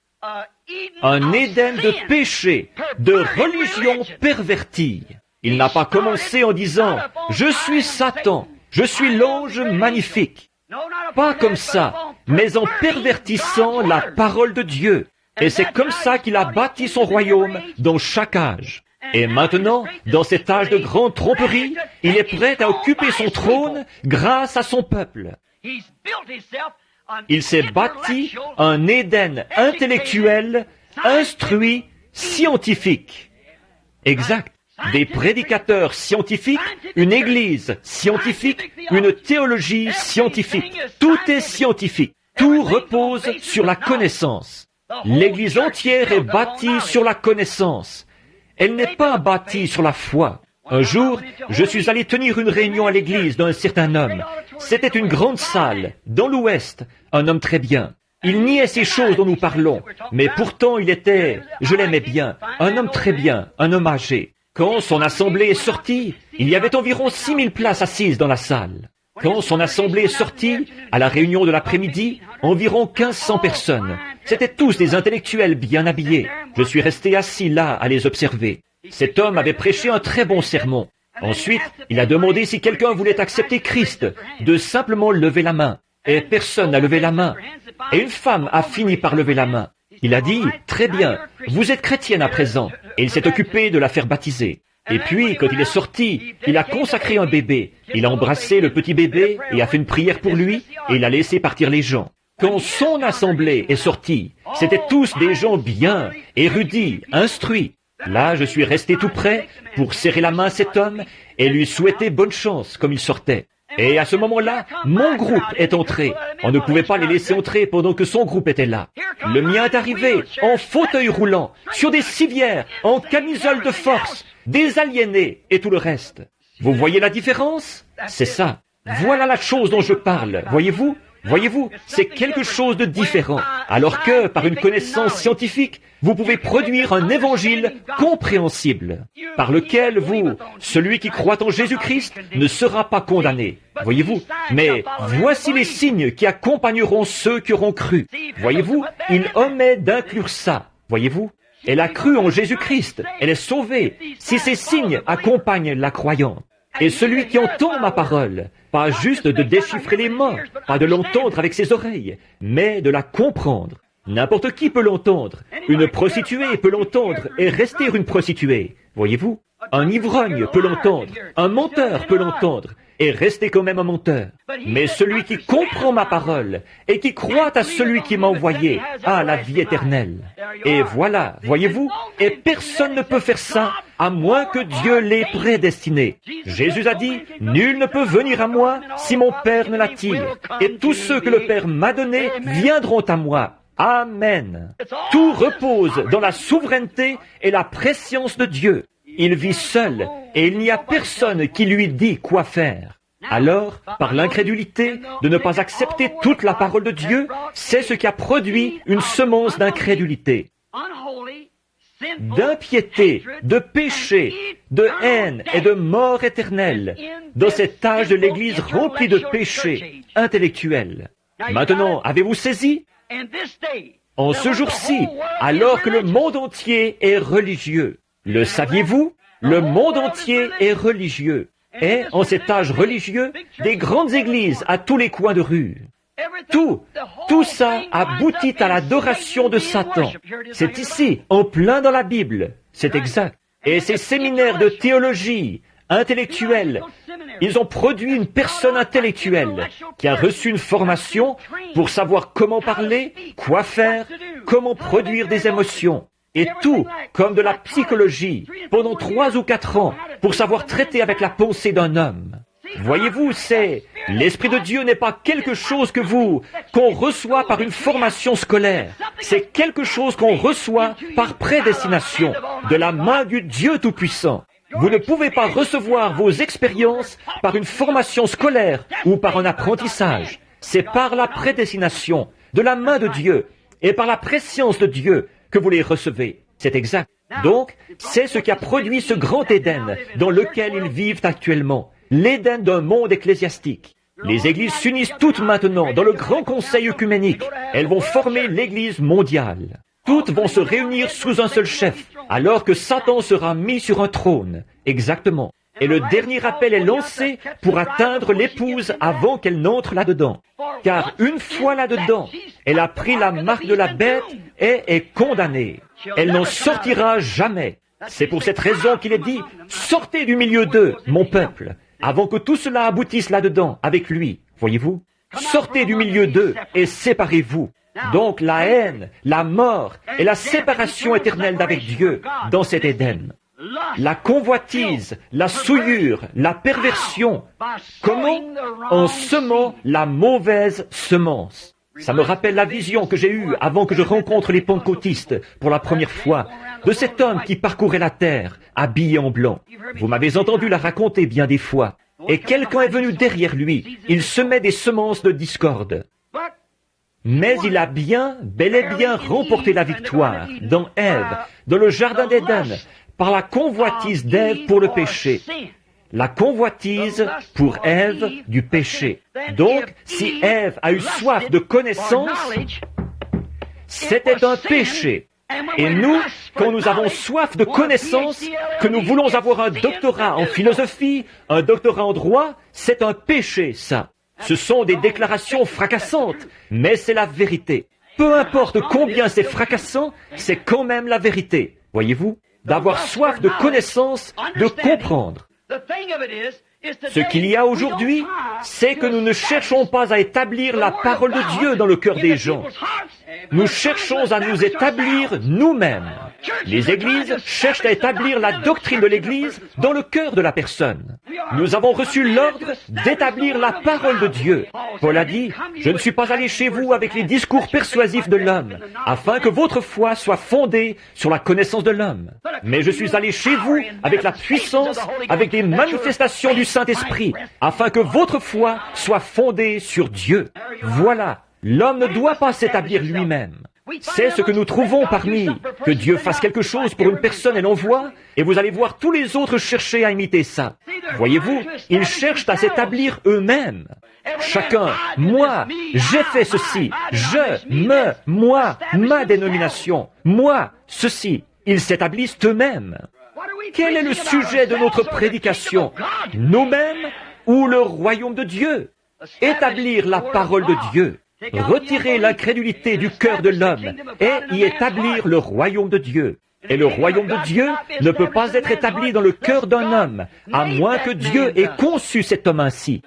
Un Éden de péché, de religion pervertie. Il n'a pas commencé en disant « Je suis Satan, je suis l'ange magnifique ». Pas comme ça, mais en pervertissant la parole de Dieu. Et c'est comme ça qu'il a bâti son royaume dans chaque âge. Et maintenant, dans cet âge de grande tromperie, il est prêt à occuper son trône grâce à son peuple. Il s'est bâti un Éden intellectuel, instruit, scientifique. Exact. Des prédicateurs scientifiques, une église scientifique, une théologie scientifique. Tout est scientifique. Tout repose sur la connaissance. L'église entière est bâtie sur la connaissance. Elle n'est pas bâtie sur la foi. Un jour, je suis allé tenir une réunion à l'église d'un certain homme. C'était une grande salle, dans l'Ouest, un homme très bien. Il niait ces choses dont nous parlons, mais pourtant je l'aimais bien, un homme très bien, un homme âgé. Quand son assemblée est sortie, il y avait environ 6000 places assises dans la salle. Quand son assemblée est sortie, à la réunion de l'après-midi, environ 1500 personnes. C'étaient tous des intellectuels bien habillés. Je suis resté assis là à les observer. Cet homme avait prêché un très bon sermon. Ensuite, il a demandé si quelqu'un voulait accepter Christ, de simplement lever la main. Et personne n'a levé la main. Et une femme a fini par lever la main. Il a dit, « Très bien, vous êtes chrétienne à présent. » Et il s'est occupé de la faire baptiser. Et puis, quand il est sorti, il a consacré un bébé. Il a embrassé le petit bébé et a fait une prière pour lui et il a laissé partir les gens. Quand son assemblée est sortie, c'étaient tous des gens bien, érudits, instruits. Là, je suis resté tout près pour serrer la main à cet homme et lui souhaiter bonne chance comme il sortait. Et à ce moment-là, mon groupe est entré. On ne pouvait pas les laisser entrer pendant que son groupe était là. Le mien est arrivé en fauteuil roulant, sur des civières, en camisole de force, des aliénés et tout le reste. Vous voyez la différence? C'est ça. Voilà la chose dont je parle, voyez-vous? Voyez-vous, c'est quelque chose de différent. Alors que, par une connaissance scientifique, vous pouvez produire un évangile compréhensible, par lequel vous, celui qui croit en Jésus-Christ, ne sera pas condamné. Voyez-vous? Mais voici les signes qui accompagneront ceux qui auront cru. Voyez-vous? Il omet d'inclure ça. Voyez-vous? Elle a cru en Jésus-Christ. Elle est sauvée. Si ces signes accompagnent la croyante. Et celui qui entend ma parole, pas juste de déchiffrer les mots, pas de l'entendre avec ses oreilles, mais de la comprendre. N'importe qui peut l'entendre. Une prostituée peut l'entendre et rester une prostituée. Voyez-vous? Un ivrogne peut l'entendre. Un menteur peut l'entendre et rester quand même un menteur. Mais celui qui comprend ma parole et qui croit à celui qui m'a envoyé a la vie éternelle. Et voilà, voyez-vous? Et personne ne peut faire ça à moins que Dieu l'ait prédestiné. Jésus a dit, « Nul ne peut venir à moi si mon Père ne l'attire. Et tous ceux que le Père m'a donnés viendront à moi. » Amen. Tout repose dans la souveraineté et la prescience de Dieu. Il vit seul et il n'y a personne qui lui dit quoi faire. Alors, par l'incrédulité, de ne pas accepter toute la parole de Dieu, c'est ce qui a produit une semence d'incrédulité, d'impiété, de péché, de haine et de mort éternelle dans cet âge de l'Église rempli de péchés intellectuels. Maintenant, avez-vous saisi? En ce jour-ci, alors que le monde entier est religieux, le saviez-vous? Le monde entier est religieux. Et, en cet âge religieux, des grandes églises à tous les coins de rue. Tout ça aboutit à l'adoration de Satan. C'est ici, en plein dans la Bible. C'est exact. Et ces séminaires de théologie intellectuelle, ils ont produit une personne intellectuelle qui a reçu une formation pour savoir comment parler, quoi faire, comment produire des émotions. Et tout, comme de la psychologie, pendant 3 ou 4 ans, pour savoir traiter avec la pensée d'un homme. Voyez-vous, l'Esprit de Dieu n'est pas quelque chose qu'on reçoit par une formation scolaire. C'est quelque chose qu'on reçoit par prédestination, de la main du Dieu Tout-Puissant. Vous ne pouvez pas recevoir vos expériences par une formation scolaire ou par un apprentissage. C'est par la prédestination, de la main de Dieu, et par la prescience de Dieu que vous les recevez. C'est exact. Donc, c'est ce qui a produit ce grand Éden dans lequel ils vivent actuellement. L'Éden d'un monde ecclésiastique. Les églises s'unissent toutes maintenant dans le grand conseil œcuménique. Elles vont former l'église mondiale. Toutes vont se réunir sous un seul chef, alors que Satan sera mis sur un trône. Exactement. Et le dernier appel est lancé pour atteindre l'épouse avant qu'elle n'entre là-dedans. Car une fois là-dedans, elle a pris la marque de la bête et est condamnée. Elle n'en sortira jamais. C'est pour cette raison qu'il est dit, « Sortez du milieu d'eux, mon peuple », avant que tout cela aboutisse là-dedans, avec lui. Voyez-vous? Sortez du milieu d'eux et séparez-vous. Donc la haine, la mort et la séparation éternelle d'avec Dieu dans cet Éden. La convoitise, la souillure, la perversion. Comment? En semant la mauvaise semence. Ça me rappelle la vision que j'ai eue avant que je rencontre les pentecôtistes pour la première fois, de cet homme qui parcourait la terre, habillé en blanc. Vous m'avez entendu la raconter bien des fois. Et quelqu'un est venu derrière lui. Il semait des semences de discorde. Mais il a bel et bien remporté la victoire dans Ève, dans le jardin d'Éden, par la convoitise d'Ève pour le péché. La convoitise pour Ève du péché. Donc, si Ève a eu soif de connaissance, c'était un péché. Et nous, quand nous avons soif de connaissance, que nous voulons avoir un doctorat en philosophie, un doctorat en droit, c'est un péché, ça. Ce sont des déclarations fracassantes, mais c'est la vérité. Peu importe combien c'est fracassant, c'est quand même la vérité. Voyez-vous? D'avoir soif de connaissance, de comprendre. Ce qu'il y a aujourd'hui, c'est que nous ne cherchons pas à établir la parole de Dieu dans le cœur des gens. Nous cherchons à nous établir nous-mêmes. Les églises cherchent à établir la doctrine de l'Église dans le cœur de la personne. Nous avons reçu l'ordre d'établir la parole de Dieu. Paul a dit, « Je ne suis pas allé chez vous avec les discours persuasifs de l'homme, afin que votre foi soit fondée sur la connaissance de l'homme. Mais je suis allé chez vous avec la puissance, avec des manifestations du Saint-Esprit, afin que votre foi soit fondée sur Dieu. » Voilà, l'homme ne doit pas s'établir lui-même. C'est ce que nous trouvons parmi que Dieu fasse quelque chose pour une personne et l'on voit, et vous allez voir tous les autres chercher à imiter ça. Voyez-vous, ils cherchent à s'établir eux-mêmes. Chacun, moi, j'ai fait ceci, moi, ma dénomination, moi, ceci. Ils s'établissent eux-mêmes. Quel est le sujet de notre prédication? Nous-mêmes ou le royaume de Dieu? Établir la parole de Dieu. Retirer l'incrédulité du cœur de l'homme et y établir le royaume de Dieu. Et le royaume de Dieu ne peut pas être établi dans le cœur d'un homme, à moins que Dieu ait conçu cet homme ainsi.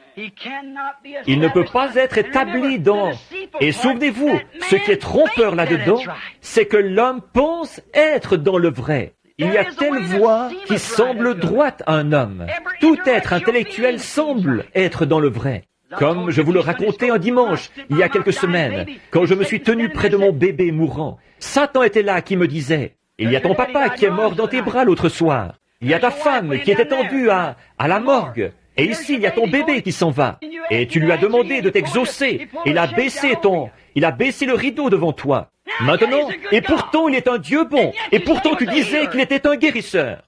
Il ne peut pas être établi dans... Et souvenez-vous, ce qui est trompeur là-dedans, c'est que l'homme pense être dans le vrai. Il y a telle voie qui semble droite à un homme. Tout être intellectuel semble être dans le vrai. Comme je vous le racontais un dimanche, il y a quelques semaines, quand je me suis tenu près de mon bébé mourant, Satan était là qui me disait, « Il y a ton papa qui est mort dans tes bras l'autre soir. Il y a ta femme qui est étendue à la morgue. Et ici, il y a ton bébé qui s'en va. Et tu lui as demandé de t'exaucer. Il a baissé le rideau devant toi. Maintenant, et pourtant il est un Dieu bon. Et pourtant tu disais qu'il était un guérisseur.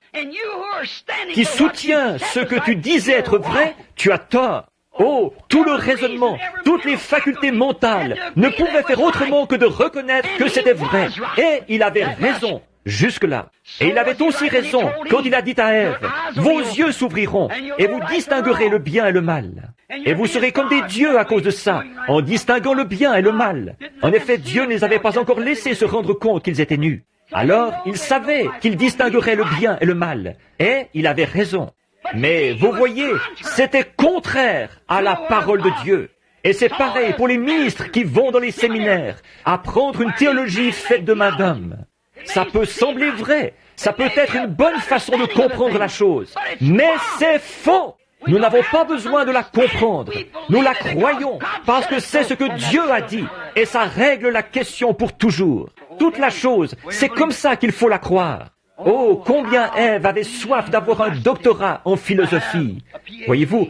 Qui soutient ce que tu disais être vrai, tu as tort. Oh, tout le raisonnement, toutes les facultés mentales ne pouvaient faire autrement que de reconnaître que c'était vrai. Et il avait raison, jusque-là. Et il avait aussi raison quand il a dit à Ève, « Vos yeux s'ouvriront, et vous distinguerez le bien et le mal. Et vous serez comme des dieux à cause de ça, en distinguant le bien et le mal. » En effet, Dieu ne les avait pas encore laissés se rendre compte qu'ils étaient nus. Alors, il savait qu'il distinguerait le bien et le mal. Et il avait raison. Mais vous voyez, c'était contraire à la parole de Dieu. Et c'est pareil pour les ministres qui vont dans les séminaires, apprendre une théologie faite de main d'homme. Ça peut sembler vrai, ça peut être une bonne façon de comprendre la chose, mais c'est faux. Nous n'avons pas besoin de la comprendre, nous la croyons, parce que c'est ce que Dieu a dit, et ça règle la question pour toujours. Toute la chose, c'est comme ça qu'il faut la croire. Oh, combien Ève avait soif d'avoir un doctorat en philosophie. Voyez-vous,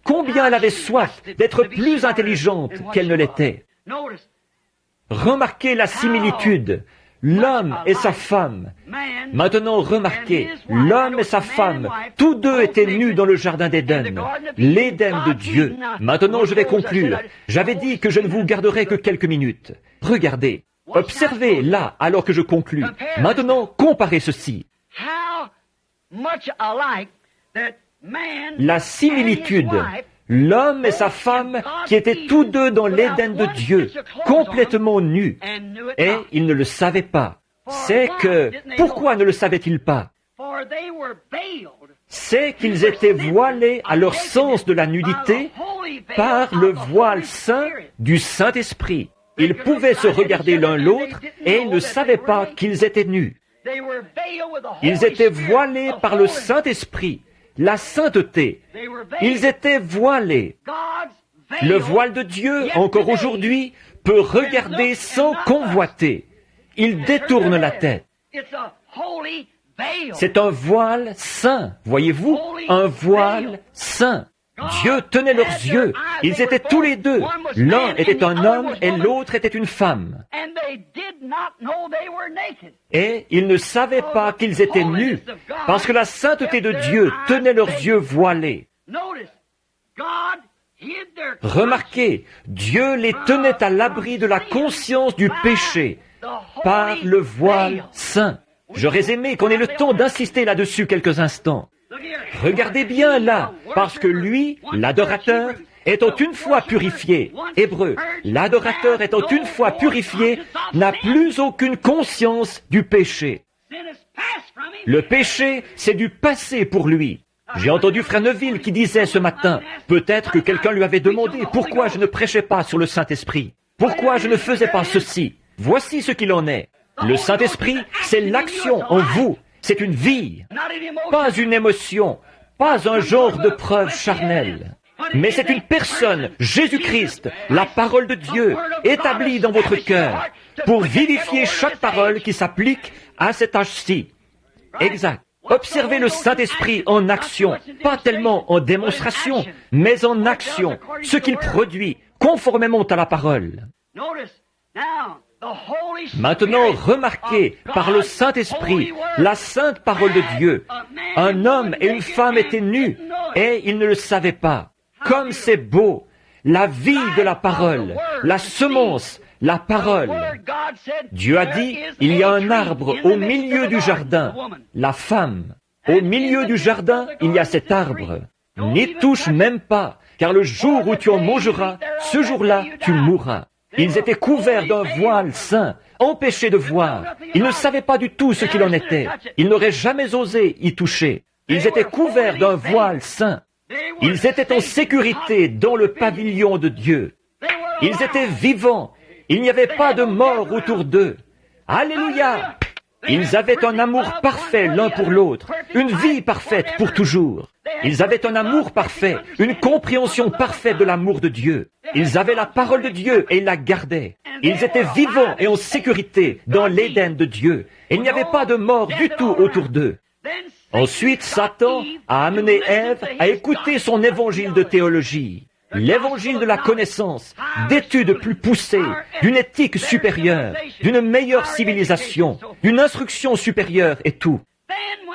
combien elle avait soif d'être plus intelligente qu'elle ne l'était. Remarquez la similitude. L'homme et sa femme. Maintenant, remarquez, l'homme et sa femme, tous deux étaient nus dans le jardin d'Éden, l'Éden de Dieu. Maintenant, je vais conclure. J'avais dit que je ne vous garderais que quelques minutes. Regardez. Observez là, alors que je conclus. Maintenant, comparez ceci. La similitude, l'homme et sa femme qui étaient tous deux dans l'Éden de Dieu, complètement nus, et ils ne le savaient pas. C'est que, pourquoi ne le savaient-ils pas? C'est qu'ils étaient voilés à leur sens de la nudité par le voile saint du Saint-Esprit. Ils pouvaient se regarder l'un l'autre et ils ne savaient pas qu'ils étaient nus. Ils étaient voilés par le Saint-Esprit, la sainteté. Ils étaient voilés. Le voile de Dieu, encore aujourd'hui, peut regarder sans convoiter. Il détourne la tête. C'est un voile saint, voyez-vous, un voile saint. Dieu tenait leurs yeux. Ils étaient tous les deux. L'un était un homme et l'autre était une femme. Et ils ne savaient pas qu'ils étaient nus, parce que la sainteté de Dieu tenait leurs yeux voilés. Remarquez, Dieu les tenait à l'abri de la conscience du péché par le voile saint. J'aurais aimé qu'on ait le temps d'insister là-dessus quelques instants. Regardez bien là, parce que lui, l'adorateur, étant une fois purifié, hébreu, l'adorateur étant une fois purifié, n'a plus aucune conscience du péché. Le péché, c'est du passé pour lui. J'ai entendu Frère Neville qui disait ce matin, peut-être que quelqu'un lui avait demandé pourquoi je ne prêchais pas sur le Saint-Esprit, pourquoi je ne faisais pas ceci. Voici ce qu'il en est. Le Saint-Esprit, c'est l'action en vous. C'est une vie, pas une émotion, pas un genre de preuve charnelle. Mais c'est une personne, Jésus-Christ, la parole de Dieu, établie dans votre cœur, pour vivifier chaque parole qui s'applique à cet âge-ci. Exact. Observez le Saint-Esprit en action, pas tellement en démonstration, mais en action, ce qu'il produit, conformément à la parole. Maintenant, remarquez, par le Saint-Esprit, la sainte parole de Dieu, un homme et une femme étaient nus, et ils ne le savaient pas. Comme c'est beau, la vie de la parole, la semence, la parole. Dieu a dit, il y a un arbre au milieu du jardin, la femme. Au milieu du jardin, il y a cet arbre. N'y touche même pas, car le jour où tu en mangeras, ce jour-là, tu mourras. Ils étaient couverts d'un voile saint, empêchés de voir. Ils ne savaient pas du tout ce qu'il en était. Ils n'auraient jamais osé y toucher. Ils étaient couverts d'un voile saint. Ils étaient en sécurité dans le pavillon de Dieu. Ils étaient vivants. Il n'y avait pas de mort autour d'eux. Alléluia! Ils avaient un amour parfait l'un pour l'autre, une vie parfaite pour toujours. Ils avaient un amour parfait, une compréhension parfaite de l'amour de Dieu. Ils avaient la parole de Dieu et ils la gardaient. Ils étaient vivants et en sécurité dans l'Éden de Dieu. Et il n'y avait pas de mort du tout autour d'eux. Ensuite, Satan a amené Ève à écouter son évangile de théologie, l'évangile de la connaissance, d'études plus poussées, d'une éthique supérieure, d'une meilleure civilisation, d'une instruction supérieure et tout.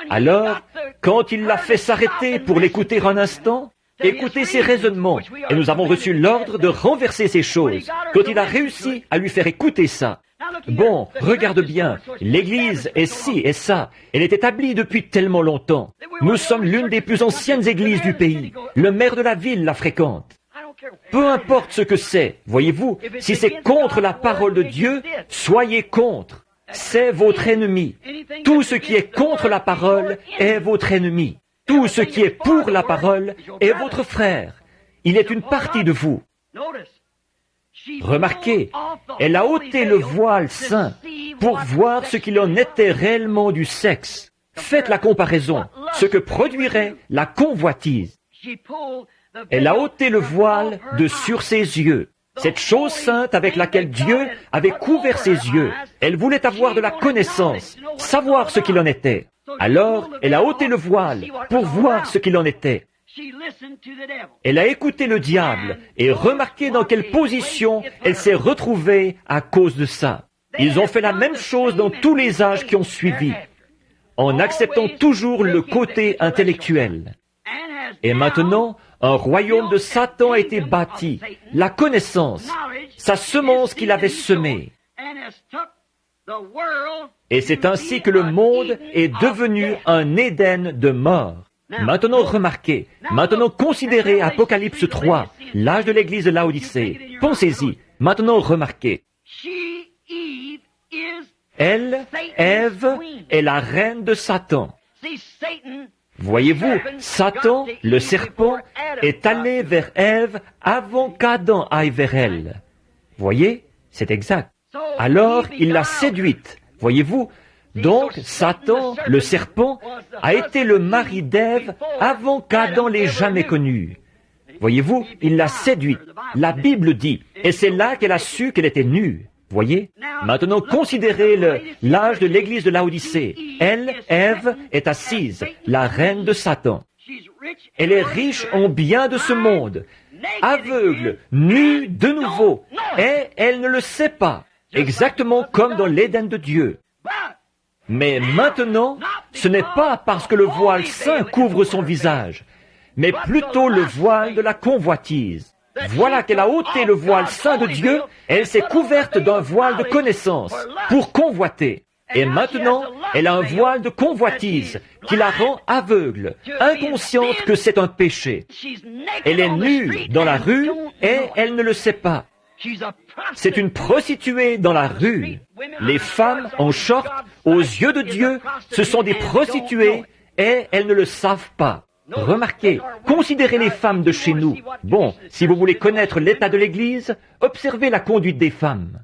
Alors, quand il l'a fait s'arrêter pour l'écouter un instant, écouter ses raisonnements, et nous avons reçu l'ordre de renverser ces choses, quand il a réussi à lui faire écouter ça. Bon, regarde bien, l'Église est ci et ça. Elle est établie depuis tellement longtemps. Nous sommes l'une des plus anciennes églises du pays. Le maire de la ville la fréquente. Peu importe ce que c'est, voyez-vous, si c'est contre la parole de Dieu, soyez contre. C'est votre ennemi. Tout ce qui est contre la parole est votre ennemi. Tout ce qui est pour la parole est votre frère. Il est une partie de vous. Remarquez, elle a ôté le voile saint pour voir ce qu'il en était réellement du sexe. Faites la comparaison, ce que produirait la convoitise. Elle a ôté le voile de sur ses yeux. Cette chose sainte avec laquelle Dieu avait couvert ses yeux. Elle voulait avoir de la connaissance, savoir ce qu'il en était. Alors, elle a ôté le voile pour voir ce qu'il en était. Elle a écouté le diable et remarqué dans quelle position elle s'est retrouvée à cause de ça. Ils ont fait la même chose dans tous les âges qui ont suivi, en acceptant toujours le côté intellectuel. Et maintenant, un royaume de Satan a été bâti, la connaissance, sa semence qu'il avait semée. Et c'est ainsi que le monde est devenu un Éden de mort. Maintenant remarquez, maintenant considérez Apocalypse 3, l'âge de l'église de Laodicée. Pensez-y, maintenant remarquez. Elle, Ève, est la reine de Satan. Voyez-vous, Satan, le serpent, est allé vers Ève avant qu'Adam aille vers elle. Voyez, c'est exact. Alors, il l'a séduite. Voyez-vous, donc Satan, le serpent, a été le mari d'Ève avant qu'Adam l'ait jamais connue. Voyez-vous, il l'a séduite. La Bible dit, et c'est là qu'elle a su qu'elle était nue. Voyez? Maintenant, considérez l'âge de l'église de Laodicée. Elle, Ève, est assise, la reine de Satan. Elle est riche en biens de ce monde, aveugle, nue de nouveau, et elle ne le sait pas, exactement comme dans l'Éden de Dieu. Mais maintenant, ce n'est pas parce que le voile saint couvre son visage, mais plutôt le voile de la convoitise. Voilà qu'elle a ôté le voile saint de Dieu, et elle s'est couverte d'un voile de connaissance pour convoiter. Et maintenant, elle a un voile de convoitise qui la rend aveugle, inconsciente que c'est un péché. Elle est nue dans la rue et elle ne le sait pas. C'est une prostituée dans la rue. Les femmes en short, aux yeux de Dieu, ce sont des prostituées et elles ne le savent pas. Remarquez, considérez les femmes de chez nous. Bon, si vous voulez connaître l'état de l'Église, observez la conduite des femmes.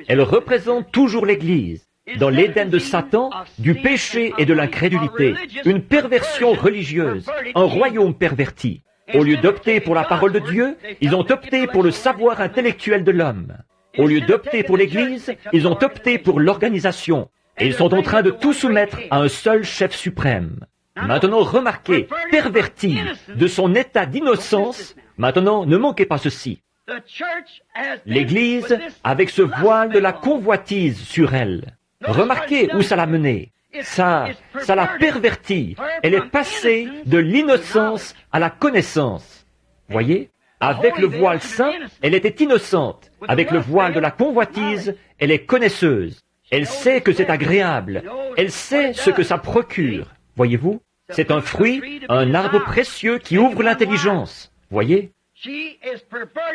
Elles représentent toujours l'Église. dans l'Éden de Satan, du péché et de l'incrédulité, une perversion religieuse, un royaume perverti. Au lieu d'opter pour la parole de Dieu, ils ont opté pour le savoir intellectuel de l'homme. Au lieu d'opter pour l'Église, ils ont opté pour l'organisation. Et ils sont en train de tout soumettre à un seul chef suprême. Maintenant, remarquez, perverti de son état d'innocence, maintenant, ne manquez pas ceci. L'Église, avec ce voile de la convoitise sur elle, remarquez où ça l'a menée. Ça l'a pervertie. Elle est passée de l'innocence à la connaissance. Voyez? Avec le voile saint, elle était innocente. Avec le voile de la convoitise, elle est connaisseuse. Elle sait que c'est agréable. Elle sait ce que ça procure. Voyez-vous? C'est un fruit, un arbre précieux qui ouvre l'intelligence. Voyez?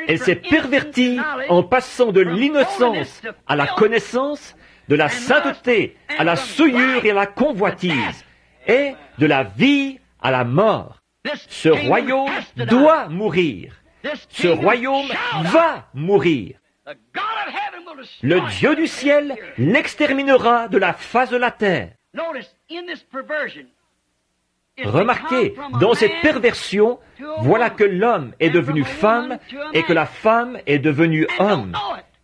Elle s'est pervertie en passant de l'innocence à la connaissance, de la sainteté à la souillure et à la convoitise, et de la vie à la mort. Ce royaume doit mourir. Ce royaume va mourir. Le Dieu du ciel l'exterminera de la face de la terre. Remarquez, dans cette perversion, voilà que l'homme est devenu femme et que la femme est devenue homme.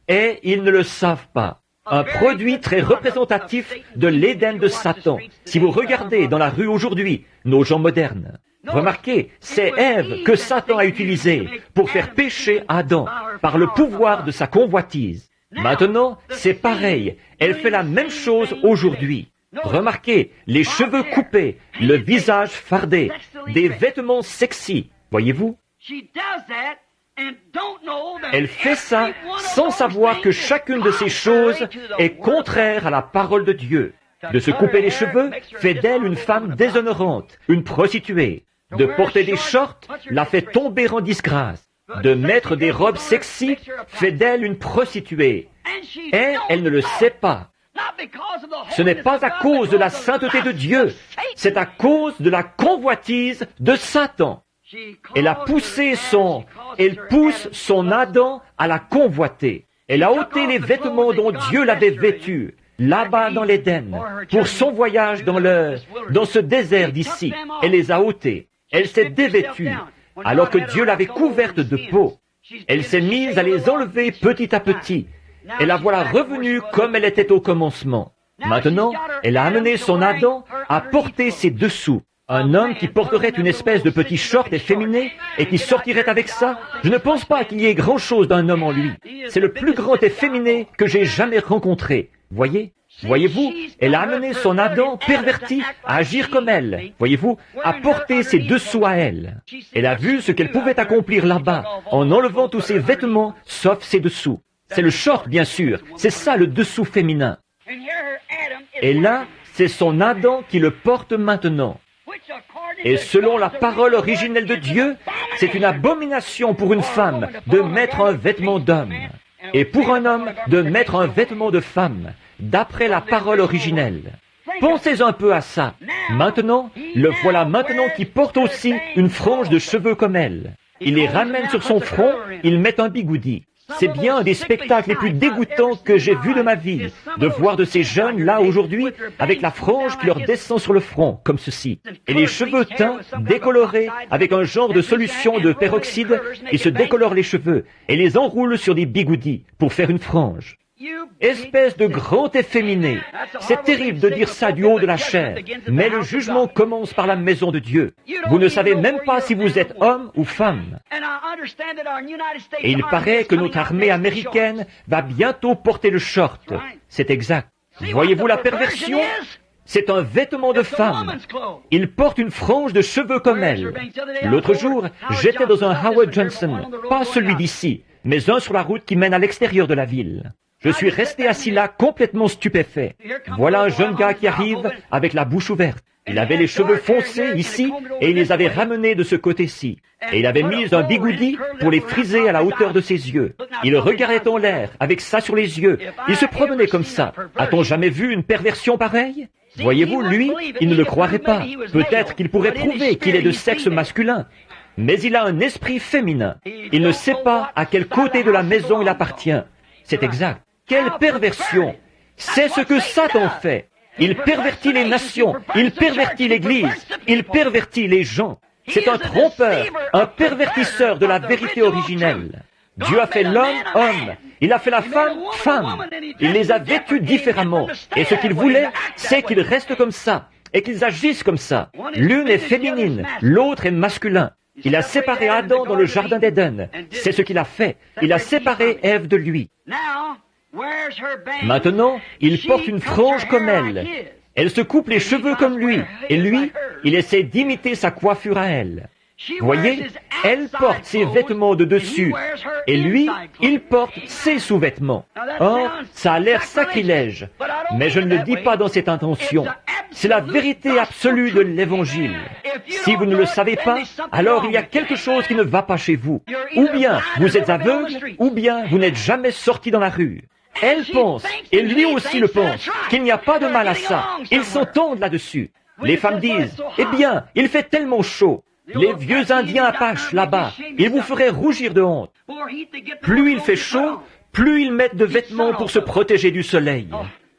Et ils ne le savent pas. Un produit très représentatif de l'Éden de Satan. Si vous regardez dans la rue aujourd'hui, nos gens modernes, remarquez, c'est Ève que Satan a utilisée pour faire pécher Adam par le pouvoir de sa convoitise. Maintenant, c'est pareil. Elle fait la même chose aujourd'hui. Remarquez, les cheveux coupés, le visage fardé, des vêtements sexy. Voyez-vous? Elle fait ça sans savoir que chacune de ces choses est contraire à la parole de Dieu. De se couper les cheveux fait d'elle une femme déshonorante, une prostituée. De porter des shorts la fait tomber en disgrâce. De mettre des robes sexy fait d'elle une prostituée. Et elle ne le sait pas. Ce n'est pas à cause de la sainteté de Dieu, c'est à cause de la convoitise de Satan. Elle pousse son Adam à la convoiter. Elle a ôté les vêtements dont Dieu l'avait vêtu, là-bas dans l'Éden, pour son voyage dans ce désert d'ici. Elle les a ôtés. Elle s'est dévêtue, alors que Dieu l'avait couverte de peau. Elle s'est mise à les enlever petit à petit. Et la voilà revenue comme elle était au commencement. Maintenant, elle a amené son Adam à porter ses dessous. Un homme qui porterait une espèce de petit short efféminé et qui sortirait avec ça, je ne pense pas qu'il y ait grand-chose d'un homme en lui. C'est le plus grand efféminé que j'ai jamais rencontré. Voyez-vous, elle a amené son Adam perverti à agir comme elle. Voyez-vous, à porter ses dessous à elle. Elle a vu ce qu'elle pouvait accomplir là-bas en enlevant tous ses vêtements sauf ses dessous. C'est le short, bien sûr. C'est ça, le dessous féminin. Et là, c'est son Adam qui le porte maintenant. Et selon la parole originelle de Dieu, c'est une abomination pour une femme de mettre un vêtement d'homme. Et pour un homme, de mettre un vêtement de femme, d'après la parole originelle. Pensez un peu à ça. Maintenant, le voilà maintenant qui porte aussi une frange de cheveux comme elle. Il les ramène sur son front, il met un bigoudi. C'est bien un des spectacles les plus dégoûtants que j'ai vus de ma vie, de voir de ces jeunes là aujourd'hui avec la frange qui leur descend sur le front, comme ceci, et les cheveux teints, décolorés, avec un genre de solution de peroxyde, ils se décolorent les cheveux et les enroulent sur des bigoudis pour faire une frange. Espèce de grand efféminé. C'est terrible de dire ça du haut de la chair, mais le jugement commence par la maison de Dieu. Vous ne savez même pas si vous êtes homme ou femme. Et il paraît que notre armée américaine va bientôt porter le short. C'est exact. Voyez-vous la perversion? C'est un vêtement de femme. Il porte une frange de cheveux comme elle. L'autre jour, j'étais dans un Howard Johnson, pas celui d'ici, mais un sur la route qui mène à l'extérieur de la ville. Je suis resté assis là complètement stupéfait. Voilà un jeune gars qui arrive avec la bouche ouverte. Il avait les cheveux foncés ici et il les avait ramenés de ce côté-ci. Et il avait mis un bigoudi pour les friser à la hauteur de ses yeux. Il regardait en l'air avec ça sur les yeux. Il se promenait comme ça. A-t-on jamais vu une perversion pareille? Voyez-vous, lui, il ne le croirait pas. Peut-être qu'il pourrait prouver qu'il est de sexe masculin. Mais il a un esprit féminin. Il ne sait pas à quel côté de la maison il appartient. C'est exact. Quelle perversion! C'est ce que Satan fait. Il pervertit les nations, il pervertit l'Église, il pervertit les gens. C'est un trompeur, un pervertisseur de la vérité originelle. Dieu a fait l'homme, homme. Il a fait la femme, femme. Il les a vêtus différemment. Et ce qu'il voulait, c'est qu'ils restent comme ça et qu'ils agissent comme ça. L'une est féminine, l'autre est masculin. Il a séparé Adam dans le jardin d'Éden. C'est ce qu'il a fait. Il a séparé Ève de lui. Maintenant, il porte une frange comme elle. Elle se coupe les cheveux comme lui. Et lui, il essaie d'imiter sa coiffure à elle. Voyez, elle porte ses vêtements de dessus, et lui, il porte ses sous-vêtements. Or, ça a l'air sacrilège, mais je ne le dis pas dans cette intention. C'est la vérité absolue de l'Évangile. Si vous ne le savez pas, alors il y a quelque chose qui ne va pas chez vous. Ou bien vous êtes aveugle, ou bien vous n'êtes jamais sorti dans la rue. Elle pense, et lui aussi le pense, qu'il n'y a pas de mal à ça. Ils s'entendent là-dessus. Les femmes disent, « Eh bien, il fait tellement chaud. » Les vieux Indiens Apaches, là-bas, ils vous feraient rougir de honte. Plus il fait chaud, plus ils mettent de vêtements pour se protéger du soleil.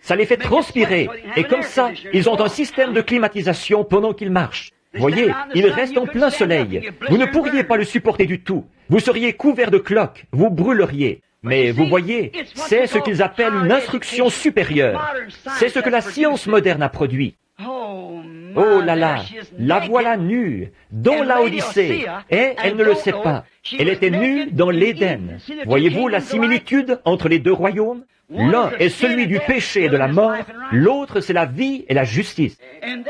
Ça les fait transpirer, et comme ça, ils ont un système de climatisation pendant qu'ils marchent. Voyez, ils restent en plein soleil. Vous ne pourriez pas le supporter du tout. Vous seriez couvert de cloques, vous brûleriez. Mais vous voyez, c'est ce qu'ils appellent une instruction supérieure. C'est ce que la science moderne a produit. Oh là là, la voilà nue, dans la Odyssée, et elle ne le sait pas. Elle était nue dans l'Éden. Voyez-vous la similitude entre les deux royaumes? L'un est celui du péché et de la mort, l'autre c'est la vie et la justice.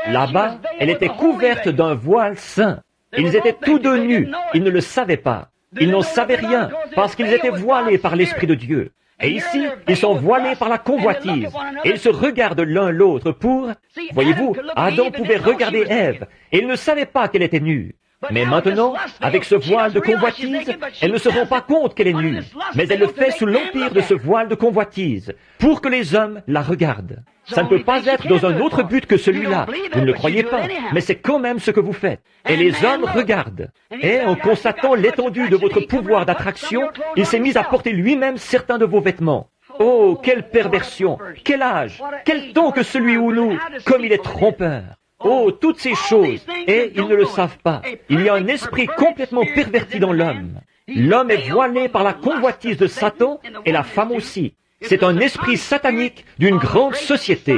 Là-bas, elle était couverte d'un voile saint. Ils étaient tous deux nus, ils ne le savaient pas. Ils n'en savaient rien, parce qu'ils étaient voilés par l'Esprit de Dieu. Et ici, ils sont voilés par la convoitise, et ils se regardent l'un l'autre pour... Voyez-vous, Adam pouvait regarder Ève, et il ne savait pas qu'elle était nue. Mais maintenant, avec ce voile de convoitise, elle ne se rend pas compte qu'elle est nue, mais elle le fait sous l'empire de ce voile de convoitise, pour que les hommes la regardent. Ça ne peut pas être dans un autre but que celui-là. Vous ne le croyez pas, mais c'est quand même ce que vous faites. Et les hommes regardent. Et en constatant l'étendue de votre pouvoir d'attraction, il s'est mis à porter lui-même certains de vos vêtements. Oh, quelle perversion! Quel âge! Quel temps que celui où nous, comme il est trompeur! Oh, toutes ces choses! Et ils ne le savent pas. Il y a un esprit complètement perverti dans l'homme. L'homme est voilé par la convoitise de Satan et la femme aussi. C'est un esprit satanique d'une grande société.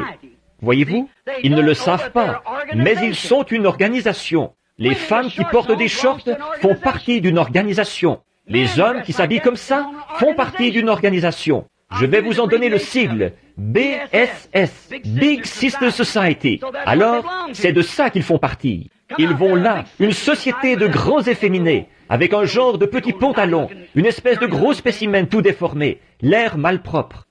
Voyez-vous, ils ne le savent pas, mais ils sont une organisation. Les femmes qui portent des shorts font partie d'une organisation. Les hommes qui s'habillent comme ça font partie d'une organisation. Je vais vous en donner le sigle, BSS, Big Sister Society. Alors, c'est de ça qu'ils font partie. Ils vont là, une société de grands efféminés, avec un genre de petits pantalons, une espèce de gros spécimen tout déformé, l'air malpropre.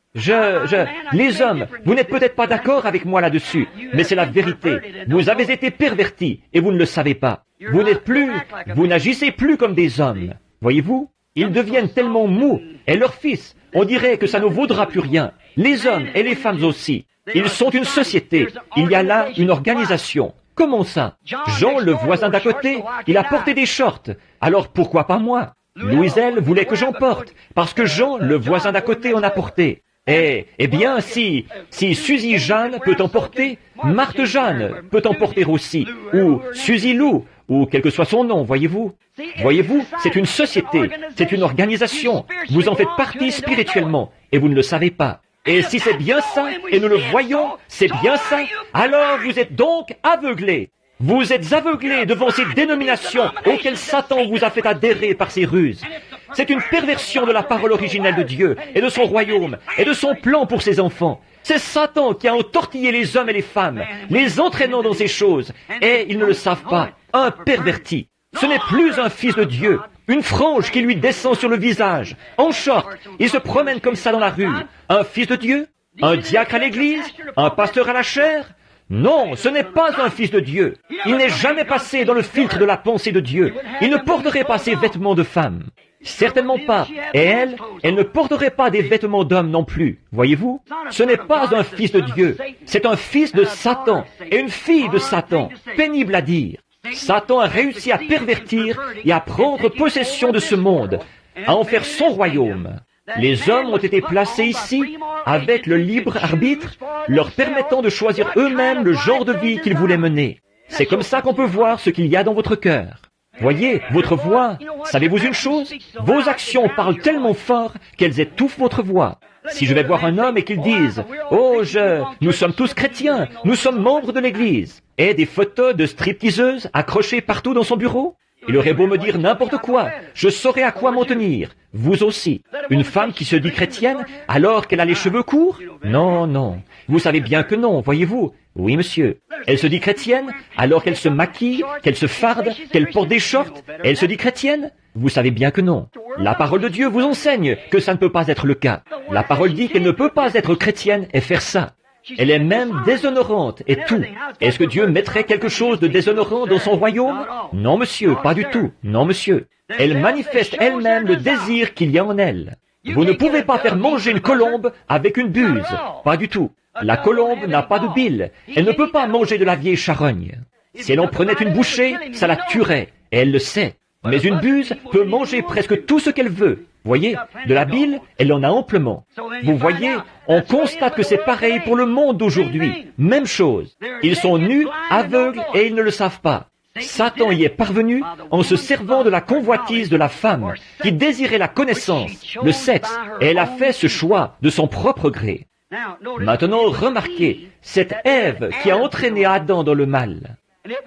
Les hommes, vous n'êtes peut-être pas d'accord avec moi là-dessus, mais c'est la vérité. Vous avez été pervertis, et vous ne le savez pas. Vous n'agissez plus comme des hommes. Voyez-vous? Ils deviennent tellement mous, et leurs fils, on dirait que ça ne vaudra plus rien. Les hommes et les femmes aussi. Ils sont une société. Il y a là une organisation. Comment ça? Jean, le voisin d'à côté, il a porté des shorts. Alors pourquoi pas moi? Louiselle voulait que j'en porte, parce que Jean, le voisin d'à côté, en a porté. Eh bien, si Suzy Jeanne peut en porter, Marthe Jeanne peut en porter aussi, ou Suzy Lou, ou quel que soit son nom, voyez-vous. Voyez-vous, c'est une société, c'est une organisation. Vous en faites partie spirituellement, et vous ne le savez pas. Et si c'est bien ça, et nous le voyons, c'est bien ça, alors vous êtes donc aveuglés. Vous êtes aveuglés devant ces dénominations auxquelles Satan vous a fait adhérer par ses ruses. C'est une perversion de la parole originelle de Dieu et de son royaume et de son plan pour ses enfants. C'est Satan qui a entortillé les hommes et les femmes, les entraînant dans ces choses, et ils ne le savent pas. Un perverti. Ce n'est plus un fils de Dieu, une frange qui lui descend sur le visage, en short, il se promène comme ça dans la rue. Un fils de Dieu? Un diacre à l'église? Un pasteur à la chaire? Non, ce n'est pas un fils de Dieu. Il n'est jamais passé dans le filtre de la pensée de Dieu. Il ne porterait pas ses vêtements de femme. Certainement pas. Et elle ne porterait pas des vêtements d'homme non plus. Voyez-vous? Ce n'est pas un fils de Dieu. C'est un fils de Satan et une fille de Satan. Pénible à dire. Satan a réussi à pervertir et à prendre possession de ce monde, à en faire son royaume. Les hommes ont été placés ici avec le libre arbitre, leur permettant de choisir eux-mêmes le genre de vie qu'ils voulaient mener. C'est comme ça qu'on peut voir ce qu'il y a dans votre cœur. Voyez, votre voix, savez-vous une chose? Vos actions parlent tellement fort qu'elles étouffent votre voix. Si je vais voir un homme et qu'il dise « Oh, nous sommes tous chrétiens, nous sommes membres de l'Église » et des photos de stripteaseuses accrochées partout dans son bureau, il aurait beau me dire n'importe quoi, je saurais à quoi m'en tenir. Vous aussi. Une femme qui se dit chrétienne alors qu'elle a les cheveux courts? Non, non. Vous savez bien que non, voyez-vous. Oui, monsieur. Elle se dit chrétienne alors qu'elle se maquille, qu'elle se farde, qu'elle porte des shorts. Elle se dit chrétienne? Vous savez bien que non. La parole de Dieu vous enseigne que ça ne peut pas être le cas. La parole dit qu'elle ne peut pas être chrétienne et faire ça. Elle est même déshonorante et tout. Est-ce que Dieu mettrait quelque chose de déshonorant dans son royaume? Non, monsieur, pas du tout. Non, monsieur. Elle manifeste elle-même le désir qu'il y a en elle. Vous ne pouvez pas faire manger une colombe avec une buse. Pas du tout. La colombe n'a pas de bile. Elle ne peut pas manger de la vieille charogne. Si elle en prenait une bouchée, ça la tuerait. Et elle le sait. Mais une buse peut manger presque tout ce qu'elle veut. Voyez, de la bile, elle en a amplement. Vous voyez, on constate que c'est pareil pour le monde d'aujourd'hui. Même chose. Ils sont nus, aveugles et ils ne le savent pas. Satan y est parvenu en se servant de la convoitise de la femme qui désirait la connaissance, le sexe, et elle a fait ce choix de son propre gré. Maintenant, remarquez, cette Ève qui a entraîné Adam dans le mal.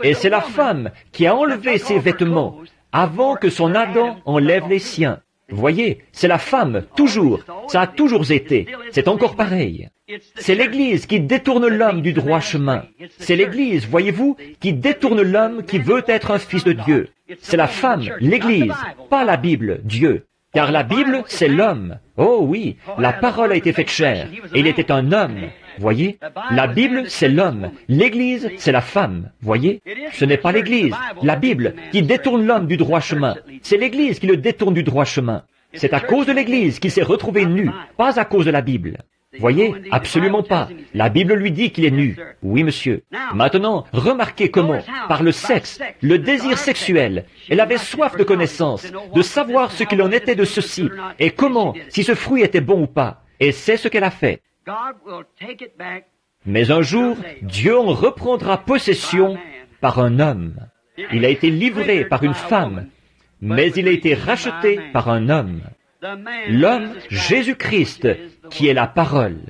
Et c'est la femme qui a enlevé ses vêtements avant que son Adam enlève les siens. Voyez, c'est la femme, toujours. Ça a toujours été. C'est encore pareil. C'est l'Église qui détourne l'homme du droit chemin. C'est l'Église, voyez-vous, qui détourne l'homme qui veut être un fils de Dieu. C'est la femme, l'Église, pas la Bible, Dieu. Car la Bible, c'est l'homme. Oh oui, la parole a été faite chair, et il était un homme. Voyez, la Bible, c'est l'homme. L'Église, c'est la femme. Voyez, ce n'est pas l'Église, la Bible, qui détourne l'homme du droit chemin. C'est l'Église qui le détourne du droit chemin. C'est à cause de l'Église qu'il s'est retrouvé nu, pas à cause de la Bible. Voyez, absolument pas. La Bible lui dit qu'il est nu. Oui, monsieur. Maintenant, remarquez comment, par le sexe, le désir sexuel, elle avait soif de connaissance, de savoir ce qu'il en était de ceci, et comment, si ce fruit était bon ou pas. Et c'est ce qu'elle a fait. Mais un jour, Dieu en reprendra possession par un homme. Il a été livré par une femme, mais il a été racheté par un homme. L'homme, Jésus-Christ, qui est la parole.